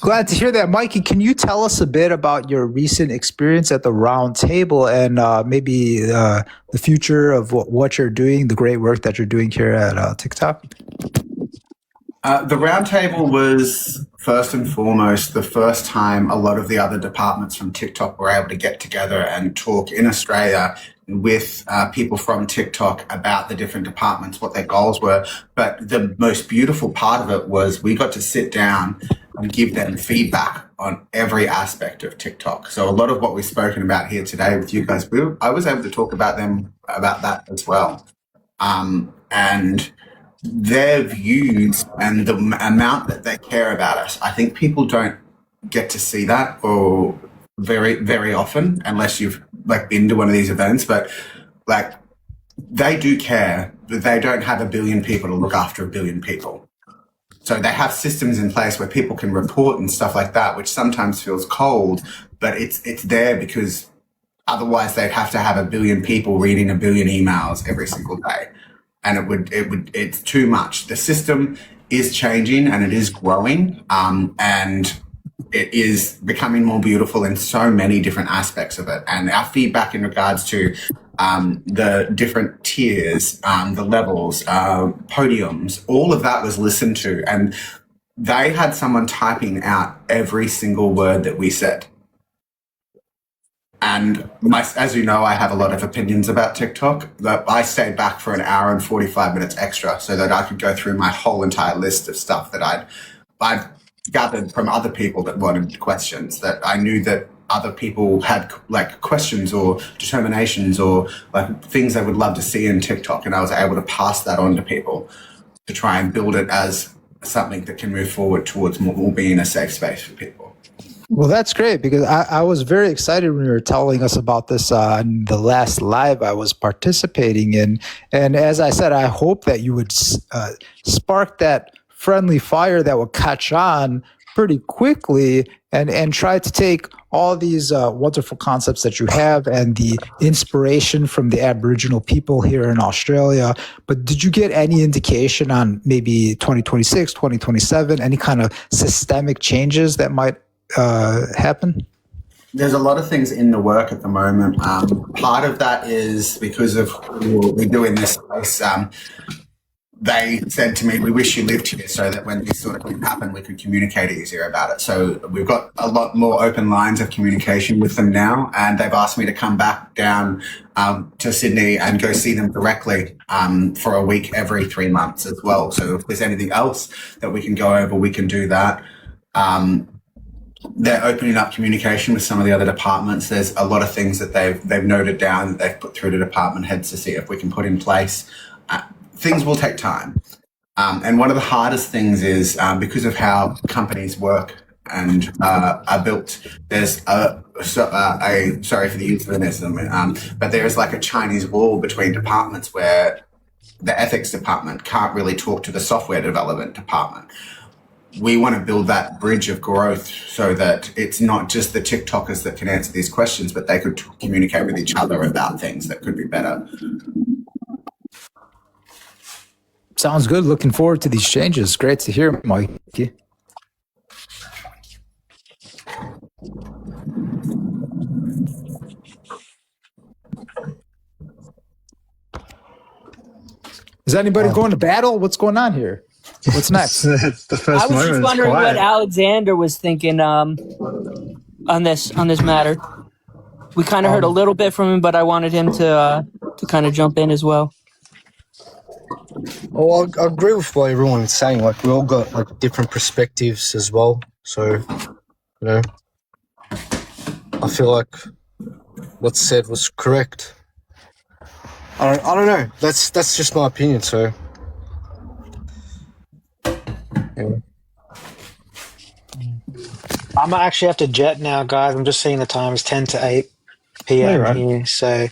Glad to hear that. Mikey, can you tell us a bit about your recent experience at the round table and maybe the future of what you're doing, the great work that you're doing here at TikTok? The roundtable was first and foremost the first time a lot of the other departments from TikTok were able to get together and talk in Australia with people from TikTok about the different departments, what their goals were. But the most beautiful part of it was we got to sit down and give them feedback on every aspect of TikTok. So a lot of what we've spoken about here today with you guys, I was able to talk about that as well. And their views and the amount that they care about us. I think people don't get to see that or very, very often unless you've been to one of these events, but they do care, but they don't have 1 billion people to look after 1 billion people. So they have systems in place where people can report and stuff like that, which sometimes feels cold, but it's there because otherwise they'd have to have 1 billion people reading 1 billion emails every single day. And it's too much. The system is changing and it is growing, and it is becoming more beautiful in so many different aspects of it. And our feedback in regards to the different tiers, the levels, podiums, all of that was listened to. And they had someone typing out every single word that we said. And as you know, I have a lot of opinions about TikTok. I stayed back for 1 hour and 45 minutes extra so that I could go through my whole entire list of stuff that I'd gathered from other people that wanted questions, that I knew that other people had questions or determinations or things they would love to see in TikTok. And I was able to pass that on to people to try and build it as something that can move forward towards more being a safe space for people. Well, that's great because I was very excited when you were telling us about this on the last live I was participating in. And as I said, I hope that you would spark that friendly fire that would catch on pretty quickly and try to take all these wonderful concepts that you have and the inspiration from the Aboriginal people here in Australia. But did you get any indication on maybe 2026, 2027, any kind of systemic changes that might happen? There's a lot of things in the work at the moment. Part of that is because of what we do in this place. They said to me, we wish you lived here so that when this sort of thing happened, we could communicate easier about it. So we've got a lot more open lines of communication with them now. And they've asked me to come back down to Sydney and go see them directly for a week every 3 months as well. So if there's anything else that we can go over, we can do that. they're opening up communication with some of the other departments. There's a lot of things that they've noted down that they've put through to department heads to see if we can put in place. Things will take time. And one of the hardest things is because of how companies work and are built, there's sorry for the euphemism, but there is like a Chinese wall between departments where the ethics department can't really talk to the software development department. We want to build that bridge of growth so that it's not just the TikTokers that can answer these questions, but they could communicate with each other about things that could be better. Sounds good. Looking forward to these changes. Great to hear, Mikey. Is anybody going to battle? What's going on here? What's next? It's the first I was moment. just It's wondering quiet. what Alexander was thinking on this matter. We kind of heard a little bit from him, but I wanted him to kind of jump in as well. Oh, I agree with what everyone is saying. Like, we all got like different perspectives as well. So, you know, I feel like what's said was correct. I don't know. That's just my opinion. So, yeah. I'm gonna actually have to jet now, guys. I'm just seeing the time. It's 10 to 8 p.m. All right. here. So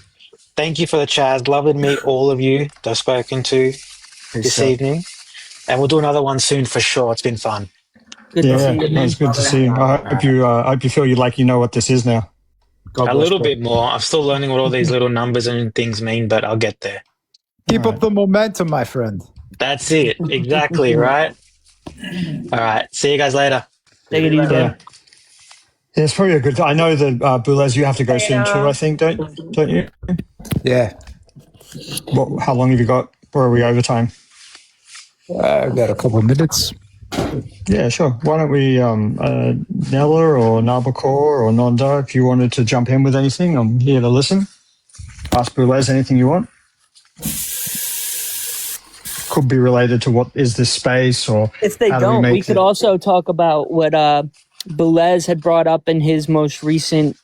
thank you for the chat. Lovely to meet all of you that I've spoken to this evening. And we'll do another one soon for sure. It's been fun. Good to Yeah, see you, man. it's good to see you. I hope you feel like you know what this is now. God A bless, little bro. bit more. I'm still learning what all these little numbers and things mean, but I'll get there. Keep up the momentum, my friend. That's it. Exactly, right? All right. See you guys later. Take it easy. Yeah. Yeah, it's probably a good. I know that Boulez, you have to go soon too. I think, don't you? Yeah. How long have you got? Or are we overtime? I've got a couple of minutes. Yeah, sure. Why don't we, Nella or Nabakor or Nanda, if you wanted to jump in with anything, I'm here to listen. Ask Boulez anything you want. Could be related to what is this space, or If they how do don't, we make could it- also talk about what Boulez had brought up in his most recent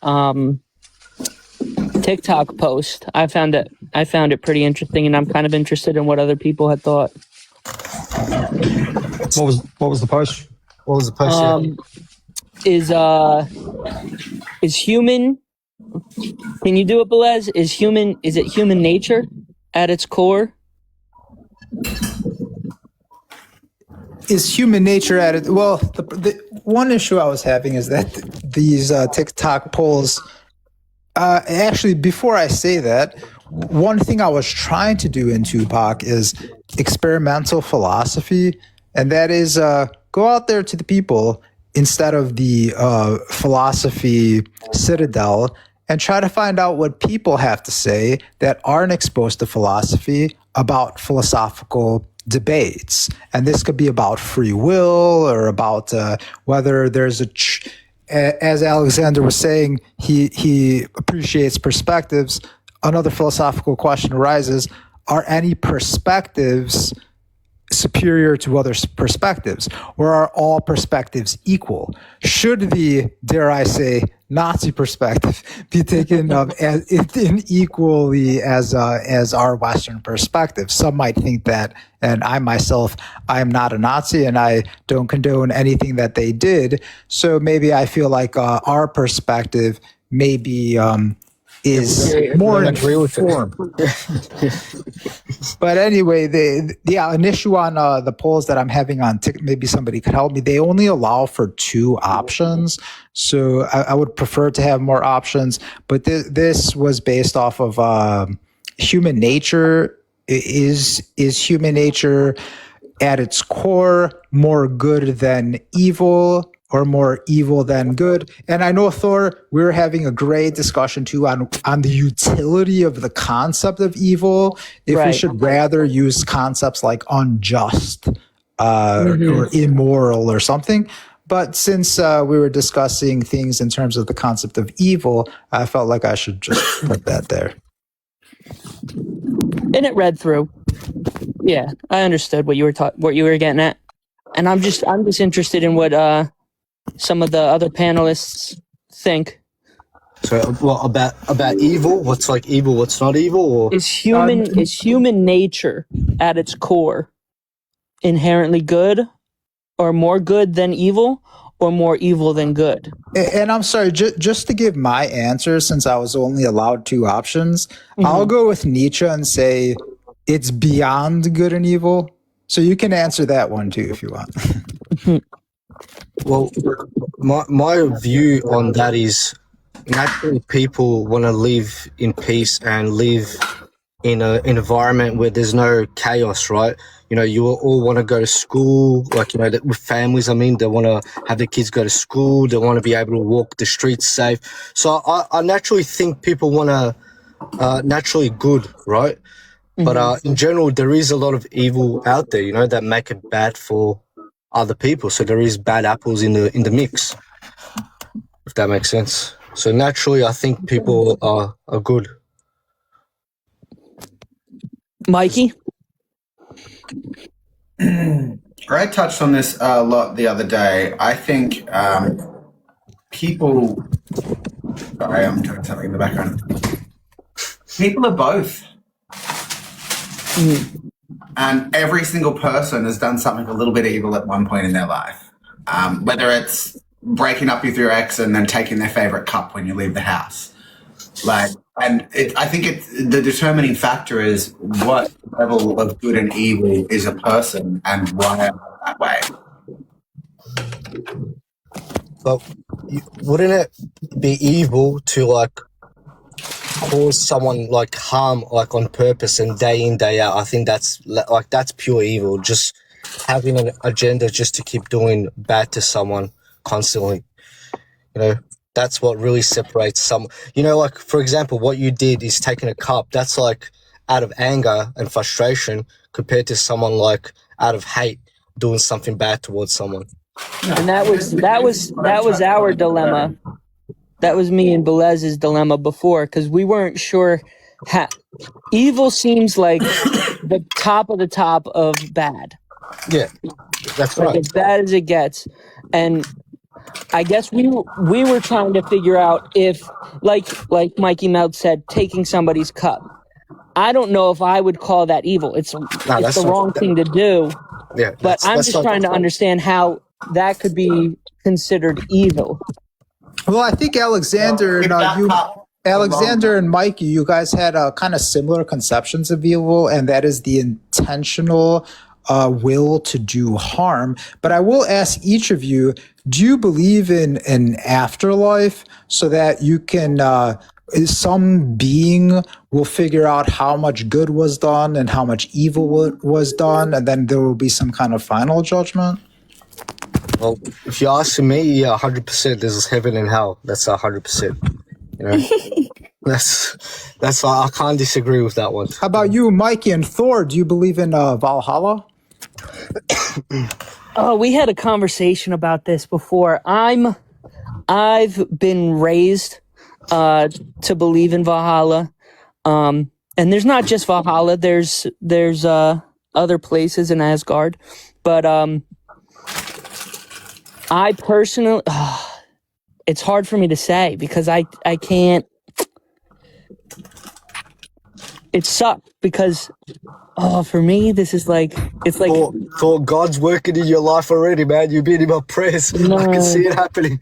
TikTok post. I found it pretty interesting, and I'm kind of interested in what other people had thought. What was the post? What was the post? Is human? Can you do it, Boulez? Is it human nature at its core? Is human nature at it? Well, the one issue I was having is that these TikTok polls. Actually, before I say that, one thing I was trying to do in Tupac is experimental philosophy, and that is go out there to the people instead of the philosophy citadel and try to find out what people have to say that aren't exposed to philosophy about philosophical debates. And this could be about free will or about whether there's as Alexander was saying, he appreciates perspectives. Another philosophical question arises: are any perspectives superior to other perspectives, or are all perspectives equal? Should the, dare I say, Nazi perspective be taken up as equally as our Western perspective? Some might think that, and I myself, I am not a Nazi, and I don't condone anything that they did. So maybe I feel like our perspective maybe is more agree with it. informed. But anyway, an issue on the polls that I'm having on TikTok, maybe somebody could help me. They only allow for 2 options. So I would prefer to have more options. But this was based off of human nature. Is human nature at its core more good than evil, or more evil than good? And I know, Thor, we're having a great discussion too on the utility of the concept of evil. If we Right. should rather use concepts like unjust or immoral or something. But since we were discussing things in terms of the concept of evil, I felt like I should just put that there. And it read through. Yeah, I understood what you were getting at, and I'm just interested in what some of the other panelists think. So, what about evil? What's like evil? What's not evil? Or Is human nature at its core inherently good, or more good than evil, or more evil than good? And I'm sorry, just to give my answer, since I was only allowed two options, I'll go with Nietzsche and say it's beyond good and evil. So you can answer that one too if you want. well, my view on that is naturally people want to live in peace and live in an environment where there's no chaos, right? You know, you all want to go to school, like, you know, with families, I mean, they want to have their kids go to school, they want to be able to walk the streets safe. So I naturally think people want to naturally good, right? But in general, there is a lot of evil out there, you know, that make it bad for other people. So there is bad apples in the mix, if that makes sense. So naturally, I think people are good. Mikey? Greg touched on this a lot the other day. I think people. Sorry, I'm doing something in the background. People are both. And every single person has done something a little bit evil at one point in their life. Whether it's breaking up with your ex and then taking their favorite cup when you leave the house. I think the determining factor is what level of good and evil is a person and why am I that way. But wouldn't it be evil to like cause someone like harm like on purpose and day in day out? I think that's pure evil. Just having an agenda just to keep doing bad to someone constantly. You know, that's what really separates some. You know, like for example, what you did is taking a cup. That's like out of anger and frustration compared to someone like out of hate doing something bad towards someone. And that was our dilemma. That was me and Belez's dilemma before, because we weren't sure. Evil seems like the top of the top of bad. Yeah, that's like right. As bad as it gets. And I guess we were trying to figure out if, like Mikey Melt said, taking somebody's cup. I don't know if I would call that evil. It's the wrong thing to do. Yeah, but I'm just trying to understand how that could be considered evil. Well, I think Alexander and Mikey, you guys had kind of similar conceptions of evil, and that is the intentional will to do harm. But I will ask each of you, do you believe in an afterlife so that you can, some being will figure out how much good was done and how much evil was done, and then there will be some kind of final judgment? Well, if you're asking me, yeah, 100%. There's heaven and hell. That's 100%. You know, that's I can't disagree with that one. How about you, Mikey and Thor? Do you believe in Valhalla? Oh, we had a conversation about this before. I've been raised to believe in Valhalla, and there's not just Valhalla. There's other places in Asgard, but I personally, it's hard for me to say because I can't. It sucked because, for me, this is like, it's like. For God's working in your life already, man. You've been in my prayers. No. I can see it happening.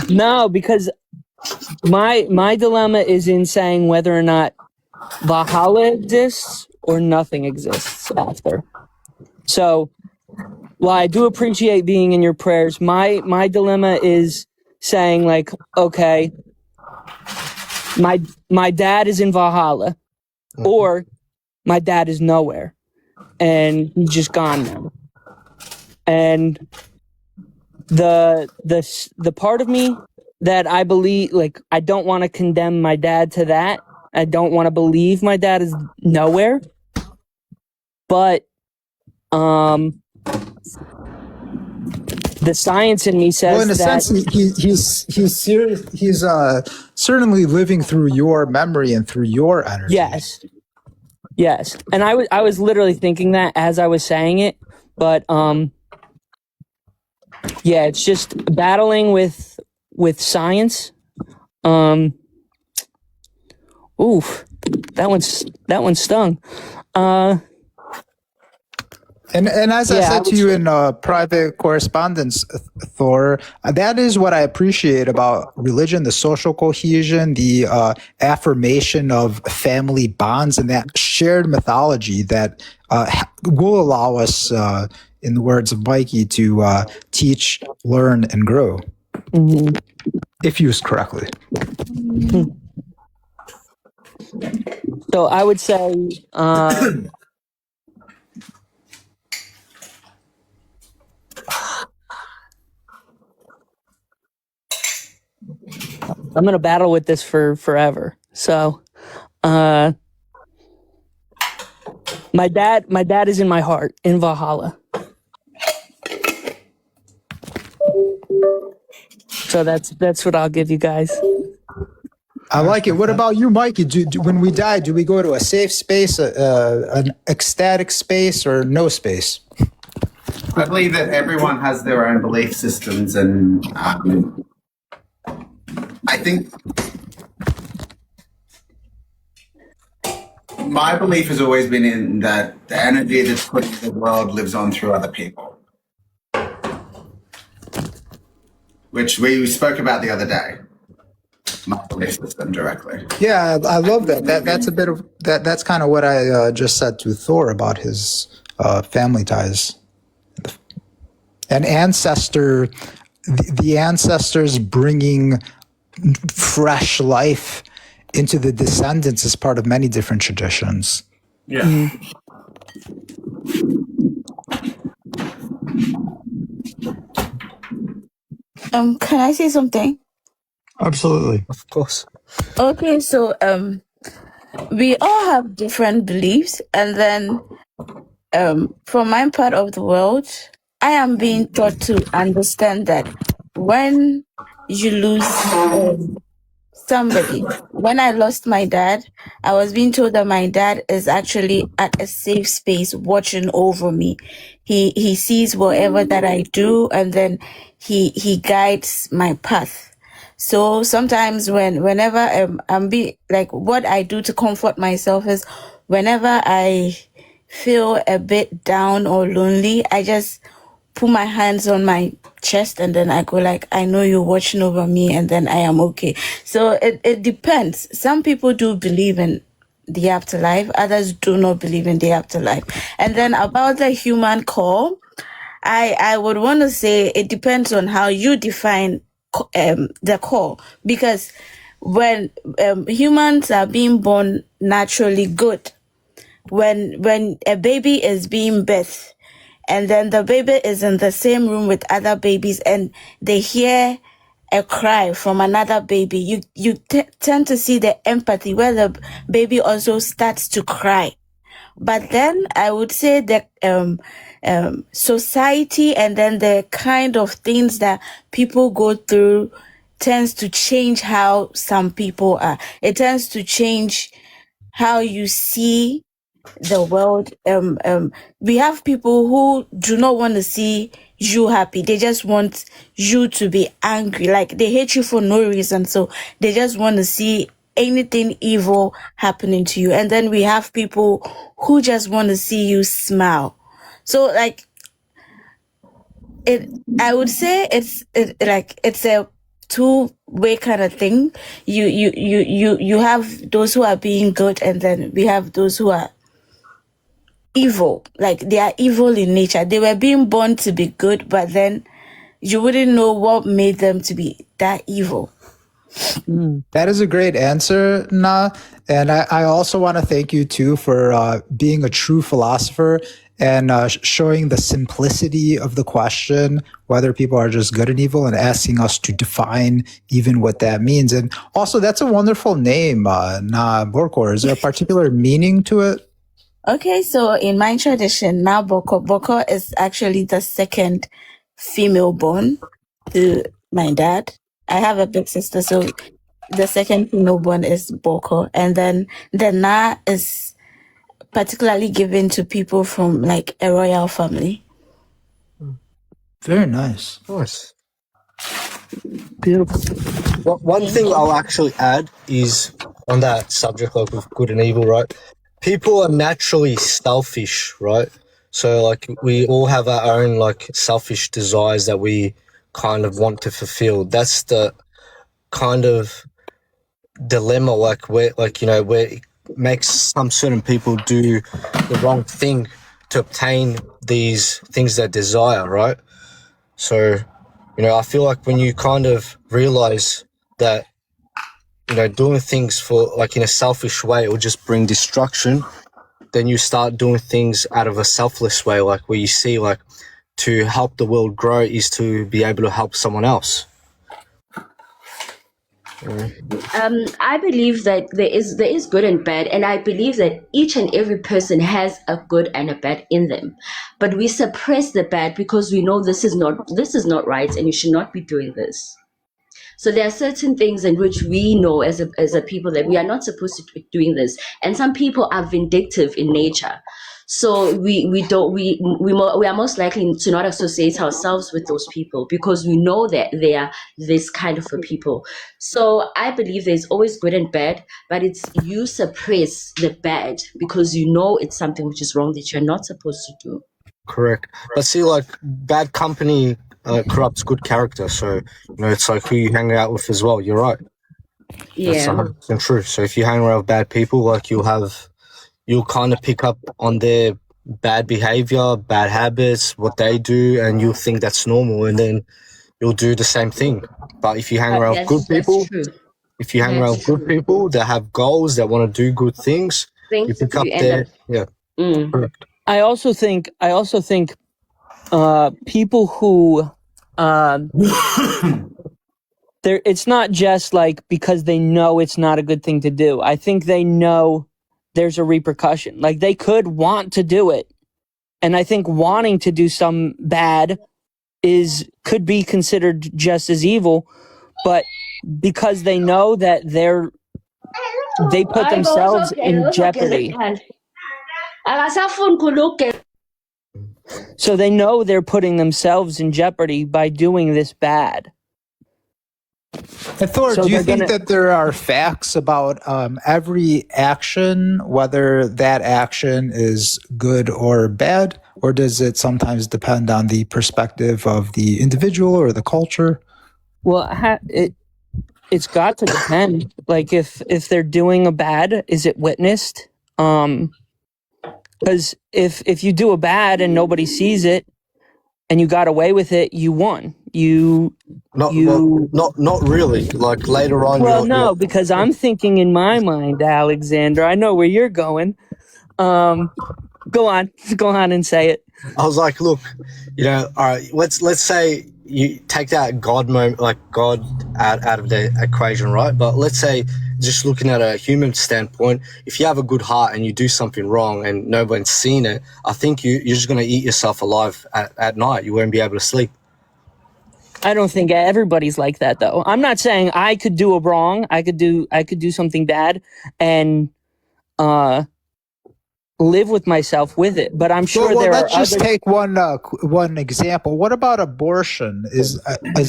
No, because my dilemma is in saying whether or not Valhalla exists or nothing exists after. So, while I do appreciate being in your prayers, my dilemma is saying like, okay, my dad is in Valhalla, or my dad is nowhere, and he's just gone now. And the part of me that I believe, like, I don't want to condemn my dad to that. I don't want to believe my dad is nowhere, but the science in me says well, in a that sense, he's certainly living through your memory and through your energy. Yes. And I was literally thinking that as I was saying it, but Yeah, it's just battling with science. Oof, that one stung. And as I Yeah, I said to would you say, in private correspondence, Thor, that is what I appreciate about religion: the social cohesion, the affirmation of family bonds, and that shared mythology that will allow us, in the words of Mikey, to teach, learn, and grow, mhm. if used correctly. So I would say, I'm gonna battle with this for forever. So, my dad is in my heart in Valhalla. So that's what I'll give you guys. I like it. What about you, Mikey? When we die, do we go to a safe space, an ecstatic space, or no space? I believe that everyone has their own belief systems, and I think my belief has always been in that the energy that's put into the world lives on through other people, which we spoke about the other day. My belief system directly. Yeah, I love that. That's a bit of that. That's kind of what I just said to Thor about his family ties and ancestor. The ancestors bringing fresh life into the descendants is part of many different traditions. Yeah. Can I say something? Absolutely. Of course. Okay, so we all have different beliefs, and then from my part of the world, I am being taught to understand that when you lose somebody, when I lost my dad, I was being told that my dad is actually at a safe space watching over me. He sees whatever that I do, and then he guides my path. So sometimes whenever I'm like, what I do to comfort myself is whenever I feel a bit down or lonely, I just put my hands on my chest and then I go like, I know you're watching over me, and then I am okay. So it depends. Some people do believe in the afterlife, others do not believe in the afterlife. And then about the human call, I would want to say it depends on how you define the call, because when humans are being born naturally good, when a baby is being birthed, and then the baby is in the same room with other babies and they hear a cry from another baby, you tend to see the empathy where the baby also starts to cry. But then I would say that society and then the kind of things that people go through tends to change how some people are. It tends to change how you see the world. We have people who do not want to see you happy. They just want you to be angry. Like they hate you for no reason. So they just want to see anything evil happening to you. And then we have people who just want to see you smile. So like I would say it's a two-way kind of thing. You have those who are being good, and then we have those who are evil. Like they are evil in nature. They were being born to be good, but then you wouldn't know what made them to be that evil. That is a great answer, Na. And I also want to thank you too for being a true philosopher and showing the simplicity of the question, whether people are just good and evil, and asking us to define even what that means. And also, that's a wonderful name, Na Borkor. Is there a particular meaning to it? Okay, so in my tradition, now Boko is actually the second female born to my dad. I have a big sister, so the second female born is Boko. And then the Na is particularly given to people from like a royal family. Very nice. Nice. Beautiful. One thing I'll actually add is on that subject, like with good and evil, right? People are naturally selfish, right? So like we all have our own like selfish desires that we kind of want to fulfill. That's the kind of dilemma, like where it makes some certain people do the wrong thing to obtain these things they desire, right? So, I feel like when you kind of realize that, doing things for like in a selfish way will just bring destruction, then you start doing things out of a selfless way, like where you see like to help the world grow is to be able to help someone else. I believe that there is good and bad, and I believe that each and every person has a good and a bad in them, but we suppress the bad because we know this is not right, and you should not be doing this. So there are certain things in which we know as a people that we are not supposed to be doing this, and some people are vindictive in nature. So we are most likely to not associate ourselves with those people because we know that they are this kind of a people. So I believe there's always good and bad, but it's you suppress the bad because you know it's something which is wrong that you're not supposed to do. Correct. But see, like bad company corrupts good character. So it's like who you hang out with as well. You're right. That's Yeah. 100% true. So if you hang around with bad people, like you'll kind of pick up on their bad behavior, bad habits, what they do, and you'll think that's normal, and then you'll do the same thing. But if you hang around with good people, That's true. if you hang around with That's good true. people that have goals, that want to do good things, you Things pick up you end their up. yeah. Mm. Correct. I also think people who it's not just like because they know it's not a good thing to do. I think they know there's a repercussion. Like they could want to do it. And I think wanting to do some bad could be considered just as evil, but because they know that they put themselves in jeopardy. So they know they're putting themselves in jeopardy by doing this bad. And Thor, So do you they're think gonna- that there are facts about every action, whether that action is good or bad, or does it sometimes depend on the perspective of the individual or the culture? Well, it's got to depend. Like if they're doing a bad, is it witnessed? Because if you do a bad and nobody sees it, and you got away with it, you won. Not really. Like later on. Well, no, because I'm thinking in my mind, Alexander. I know where you're going. Go on and say it. I was like, look, all right, let's say you take that God moment, like God out of the equation, right? But let's say, just looking at a human standpoint, if you have a good heart and you do something wrong and no one's seen it, I think you're just going to eat yourself alive at night. You won't be able to sleep. I don't think everybody's like that, though. I'm not saying I could do a wrong. I could do something bad and live with myself with it. But I'm sure there let's are just other. take one example. What about abortion? Is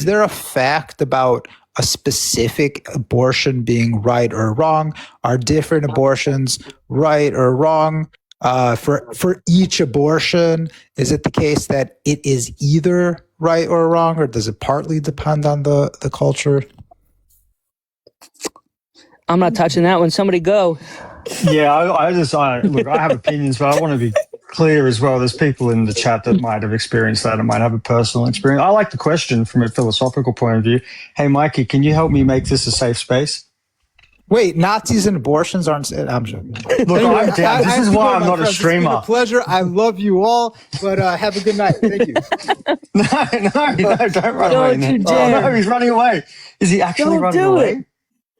there a fact about a specific abortion being right or wrong? Are different abortions right or wrong? For each abortion, is it the case that it is either right or wrong, or does it partly depend on the culture? I'm not touching that one. Somebody go. Yeah, look, I have opinions, but I want to be clear as well. There's people in the chat that might have experienced that and might have a personal experience. I like the question from a philosophical point of view. Hey, Mikey, can you help me make this a safe space? Wait, Nazis and abortions aren't. I'm joking. Look, I'm down. This is why I'm not a streamer. It's been a pleasure. I love you all, but have a good night. Thank you. No, don't run Don't away. you Now. dare. Oh, no, he's running away. Is he actually Don't running do away? it.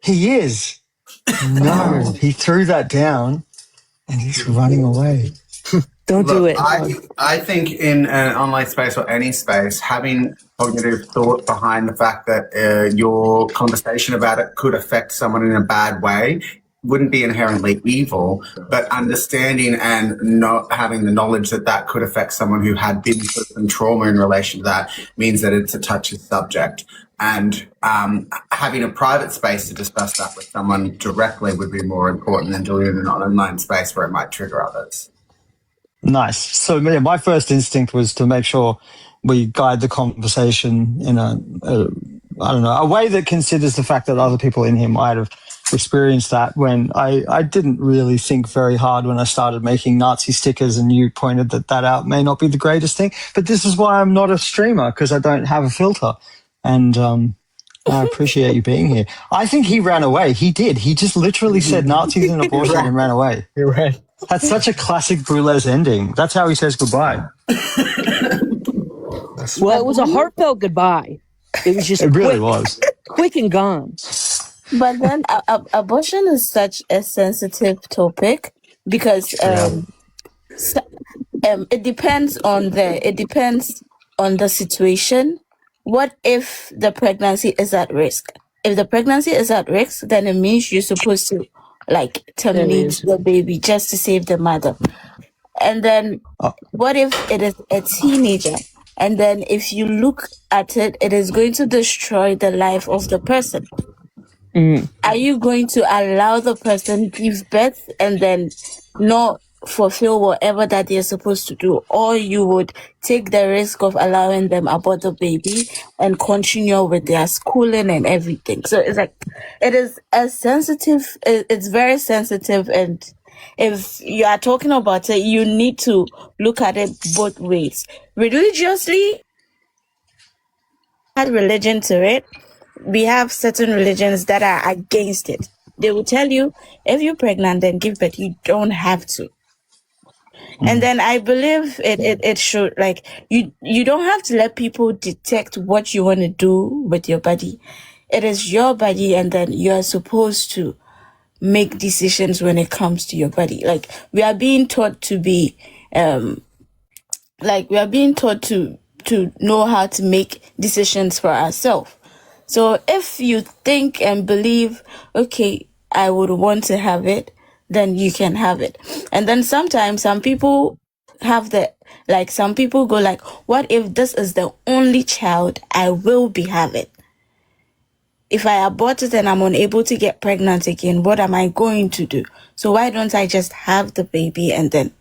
He is. No, he threw that down and he's running away. Don't do it. I think in an online space or any space, having cognitive thought behind the fact that your conversation about it could affect someone in a bad way wouldn't be inherently evil, but understanding and not having the knowledge that that could affect someone who had been through some trauma in relation to that means that it's a touchy subject. And having a private space to discuss that with someone directly would be more important than doing it in an online space where it might trigger others. Nice. So yeah, my first instinct was to make sure we guide the conversation in a way that considers the fact that other people in here might have experienced that. When I didn't really think very hard when I started making Nazi stickers, and you pointed that out may not be the greatest thing. But this is why I'm not a streamer, because I don't have a filter. And I appreciate you being here. I think he ran away. He did. He just literally said Nazis and abortion and ran away. You're right. That's such a classic Boulez ending. That's how he says goodbye. Well, it was a heartfelt goodbye. It was just It really was. quick and gone. But then abortion is such a sensitive topic because it depends on the situation. What if the pregnancy is at risk? If the pregnancy is at risk, then it means you're supposed to terminate the baby just to save the mother. And then what if it is a teenager? And then if you look at it, it is going to destroy the life of the person. Are you going to allow the person give birth and then not fulfill whatever that they're supposed to do? Or you would take the risk of allowing them abort the baby and continue with their schooling and everything? So it's it is it's very sensitive, and if you are talking about it, you need to look at it both ways. Religiously, add religion to it. We have certain religions that are against it. They will tell you, if you're pregnant, then give birth. You don't have to. And then I believe it should, you don't have to let people detect what you want to do with your body. It is your body, and then you're supposed to make decisions when it comes to your body. We are being taught to be, we are being taught to know how to make decisions for ourselves. So if you think and believe, okay, I would want to have it, then you can have it. And then sometimes some people have some people go what if this is the only child I will be having? If I abort it and I'm unable to get pregnant again, what am I going to do? So why don't I just have the baby and then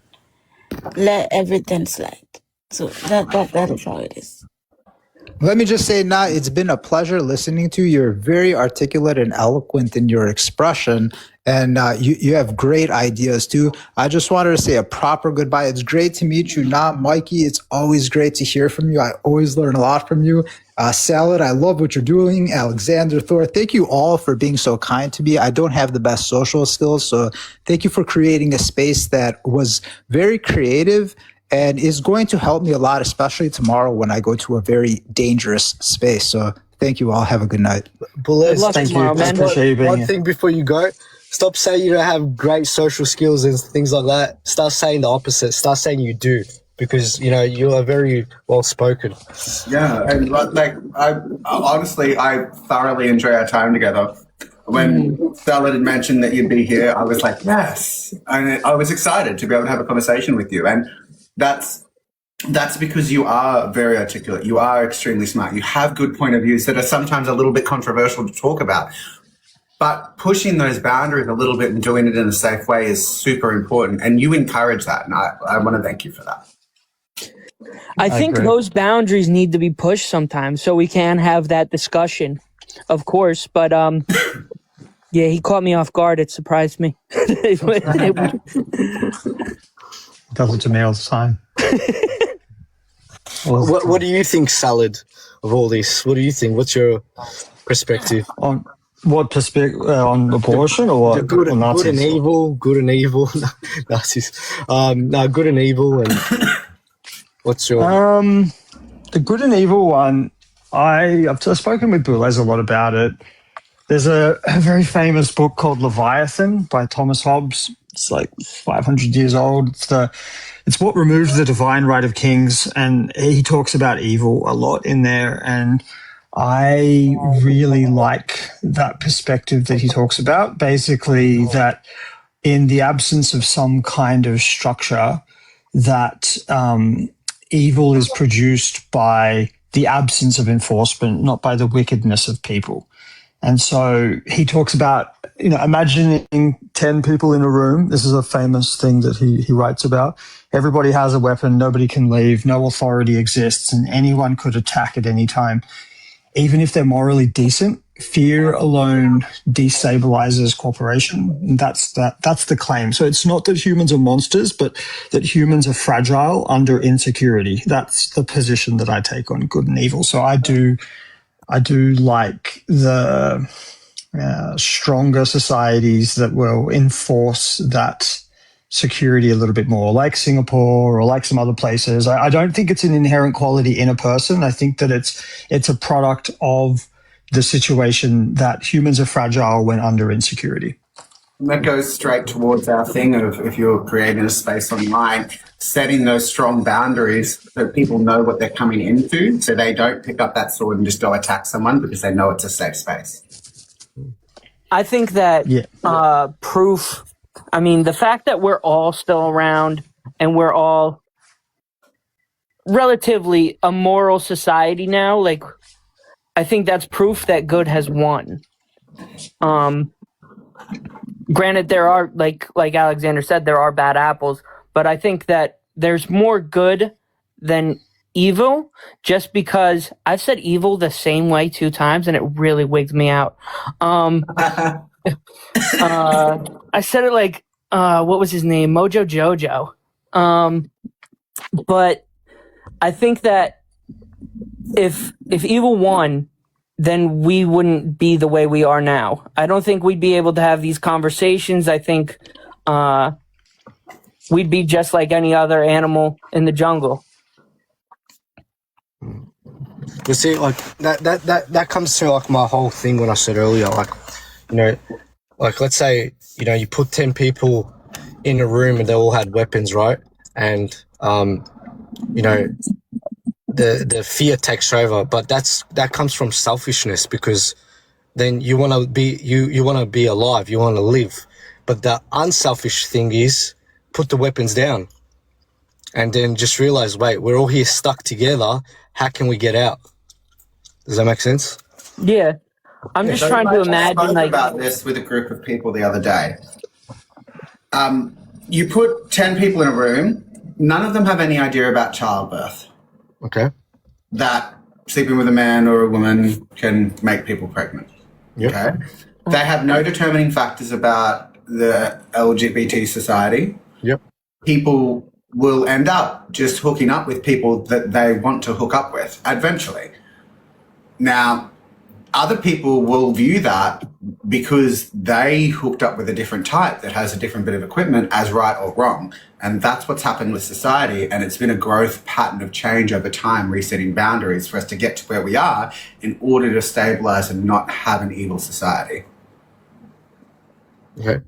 let everything slide? So that is how it is. Let me just say, Nat, it's been a pleasure listening to you. You're very articulate and eloquent in your expression, and you have great ideas too. I just wanted to say a proper goodbye. It's great to meet you, Nat. Mikey, it's always great to hear from you. I always learn a lot from you. Salad, I love what you're doing. Alexander, Thor, thank you all for being so kind to me. I don't have the best social skills, so thank you for creating a space that was very creative and is going to help me a lot, especially tomorrow when I go to a very dangerous space. So thank you all. Have a good night. Boulez, Thank you. tomorrow, man. Appreciate you being one here. thing before you go, stop saying you don't have great social skills and things like that. Start saying the opposite. Start saying you do, because you are very well spoken. Yeah, and I honestly, I thoroughly enjoy our time together. When Salad had mentioned that you'd be here, I was like, yes, and I was excited to be able to have a conversation with you. And that's because you are very articulate. You are extremely smart. You have good point of views that are sometimes a little bit controversial to talk about. But pushing those boundaries a little bit and doing it in a safe way is super important. And you encourage that. And I want to thank you for that. I think agree. those boundaries need to be pushed sometimes so we can have that discussion, of course. But yeah, he caught me off guard. It surprised me. Does it to me all the time. What do you think, Salad, of all this? What do you think? What's your perspective? On what perspective? On abortion or what? The good, or Nazis? good and evil, Nazis. No, good and evil, and what's your? The good and evil one. I've spoken with Boulez a lot about it. There's a very famous book called Leviathan by Thomas Hobbes. It's 500 years old. It's what removes the divine right of kings, and he talks about evil a lot in there. And I really like that perspective that he talks about. Basically, that in the absence of some kind of structure, that evil is produced by the absence of enforcement, not by the wickedness of people. And so he talks about, imagining 10 people in a room. This is a famous thing that he writes about. Everybody has a weapon. Nobody can leave. No authority exists, and anyone could attack at any time. Even if they're morally decent, fear alone destabilizes cooperation. And that's the claim. So it's not that humans are monsters, but that humans are fragile under insecurity. That's the position that I take on good and evil. So I do like the stronger societies that will enforce that security a little bit more, like Singapore or like some other places. I don't think it's an inherent quality in a person. I think that it's a product of the situation that humans are fragile when under insecurity. And that goes straight towards our thing of, if you're creating a space online, setting those strong boundaries so people know what they're coming into, so they don't pick up that sword and just go attack someone because they know it's a safe space. I think that proof. I mean, the fact that we're all still around and we're all relatively a moral society now, like, I think that's proof that good has won. Granted, there are, like Alexander said, there are bad apples, but I think that there's more good than evil, just because I've said evil the same way 2 times and it really wigged me out. I said it like, what was his name? Mojo Jojo. But I think that if evil won, then we wouldn't be the way we are now. I don't think we'd be able to have these conversations. I think we'd be just like any other animal in the jungle. You see, like that comes to like my whole thing when I said earlier, like, like let's say, you put 10 people in a room and they all had weapons, right? And the fear takes over, but that comes from selfishness, because then you want to be you want to be alive, you want to live. But the unselfish thing is put the weapons down and then just realize, wait, we're all here stuck together. How can we get out? Does that make sense? Yeah. I'm just trying to imagine, I spoke like, about this with a group of people the other day. You put 10 people in a room, none of them have any idea about childbirth. Okay. That sleeping with a man or a woman can make people pregnant. Yep. Okay. They have no determining factors about the LGBT society. Yep. People will end up just hooking up with people that they want to hook up with eventually. Now, other people will view that, because they hooked up with a different type that has a different bit of equipment, as right or wrong. And that's what's happened with society. And it's been a growth pattern of change over time, resetting boundaries for us to get to where we are in order to stabilize and not have an evil society. Okay.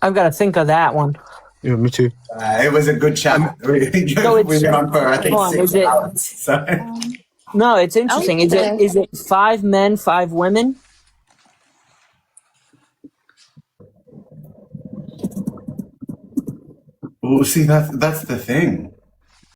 I've got to think of that one. Yeah, me too. It was a good chat. We've been on for, I think, 6 hours. So. No, it's interesting. Is it 5 men, 5 women? Well, see, that's the thing.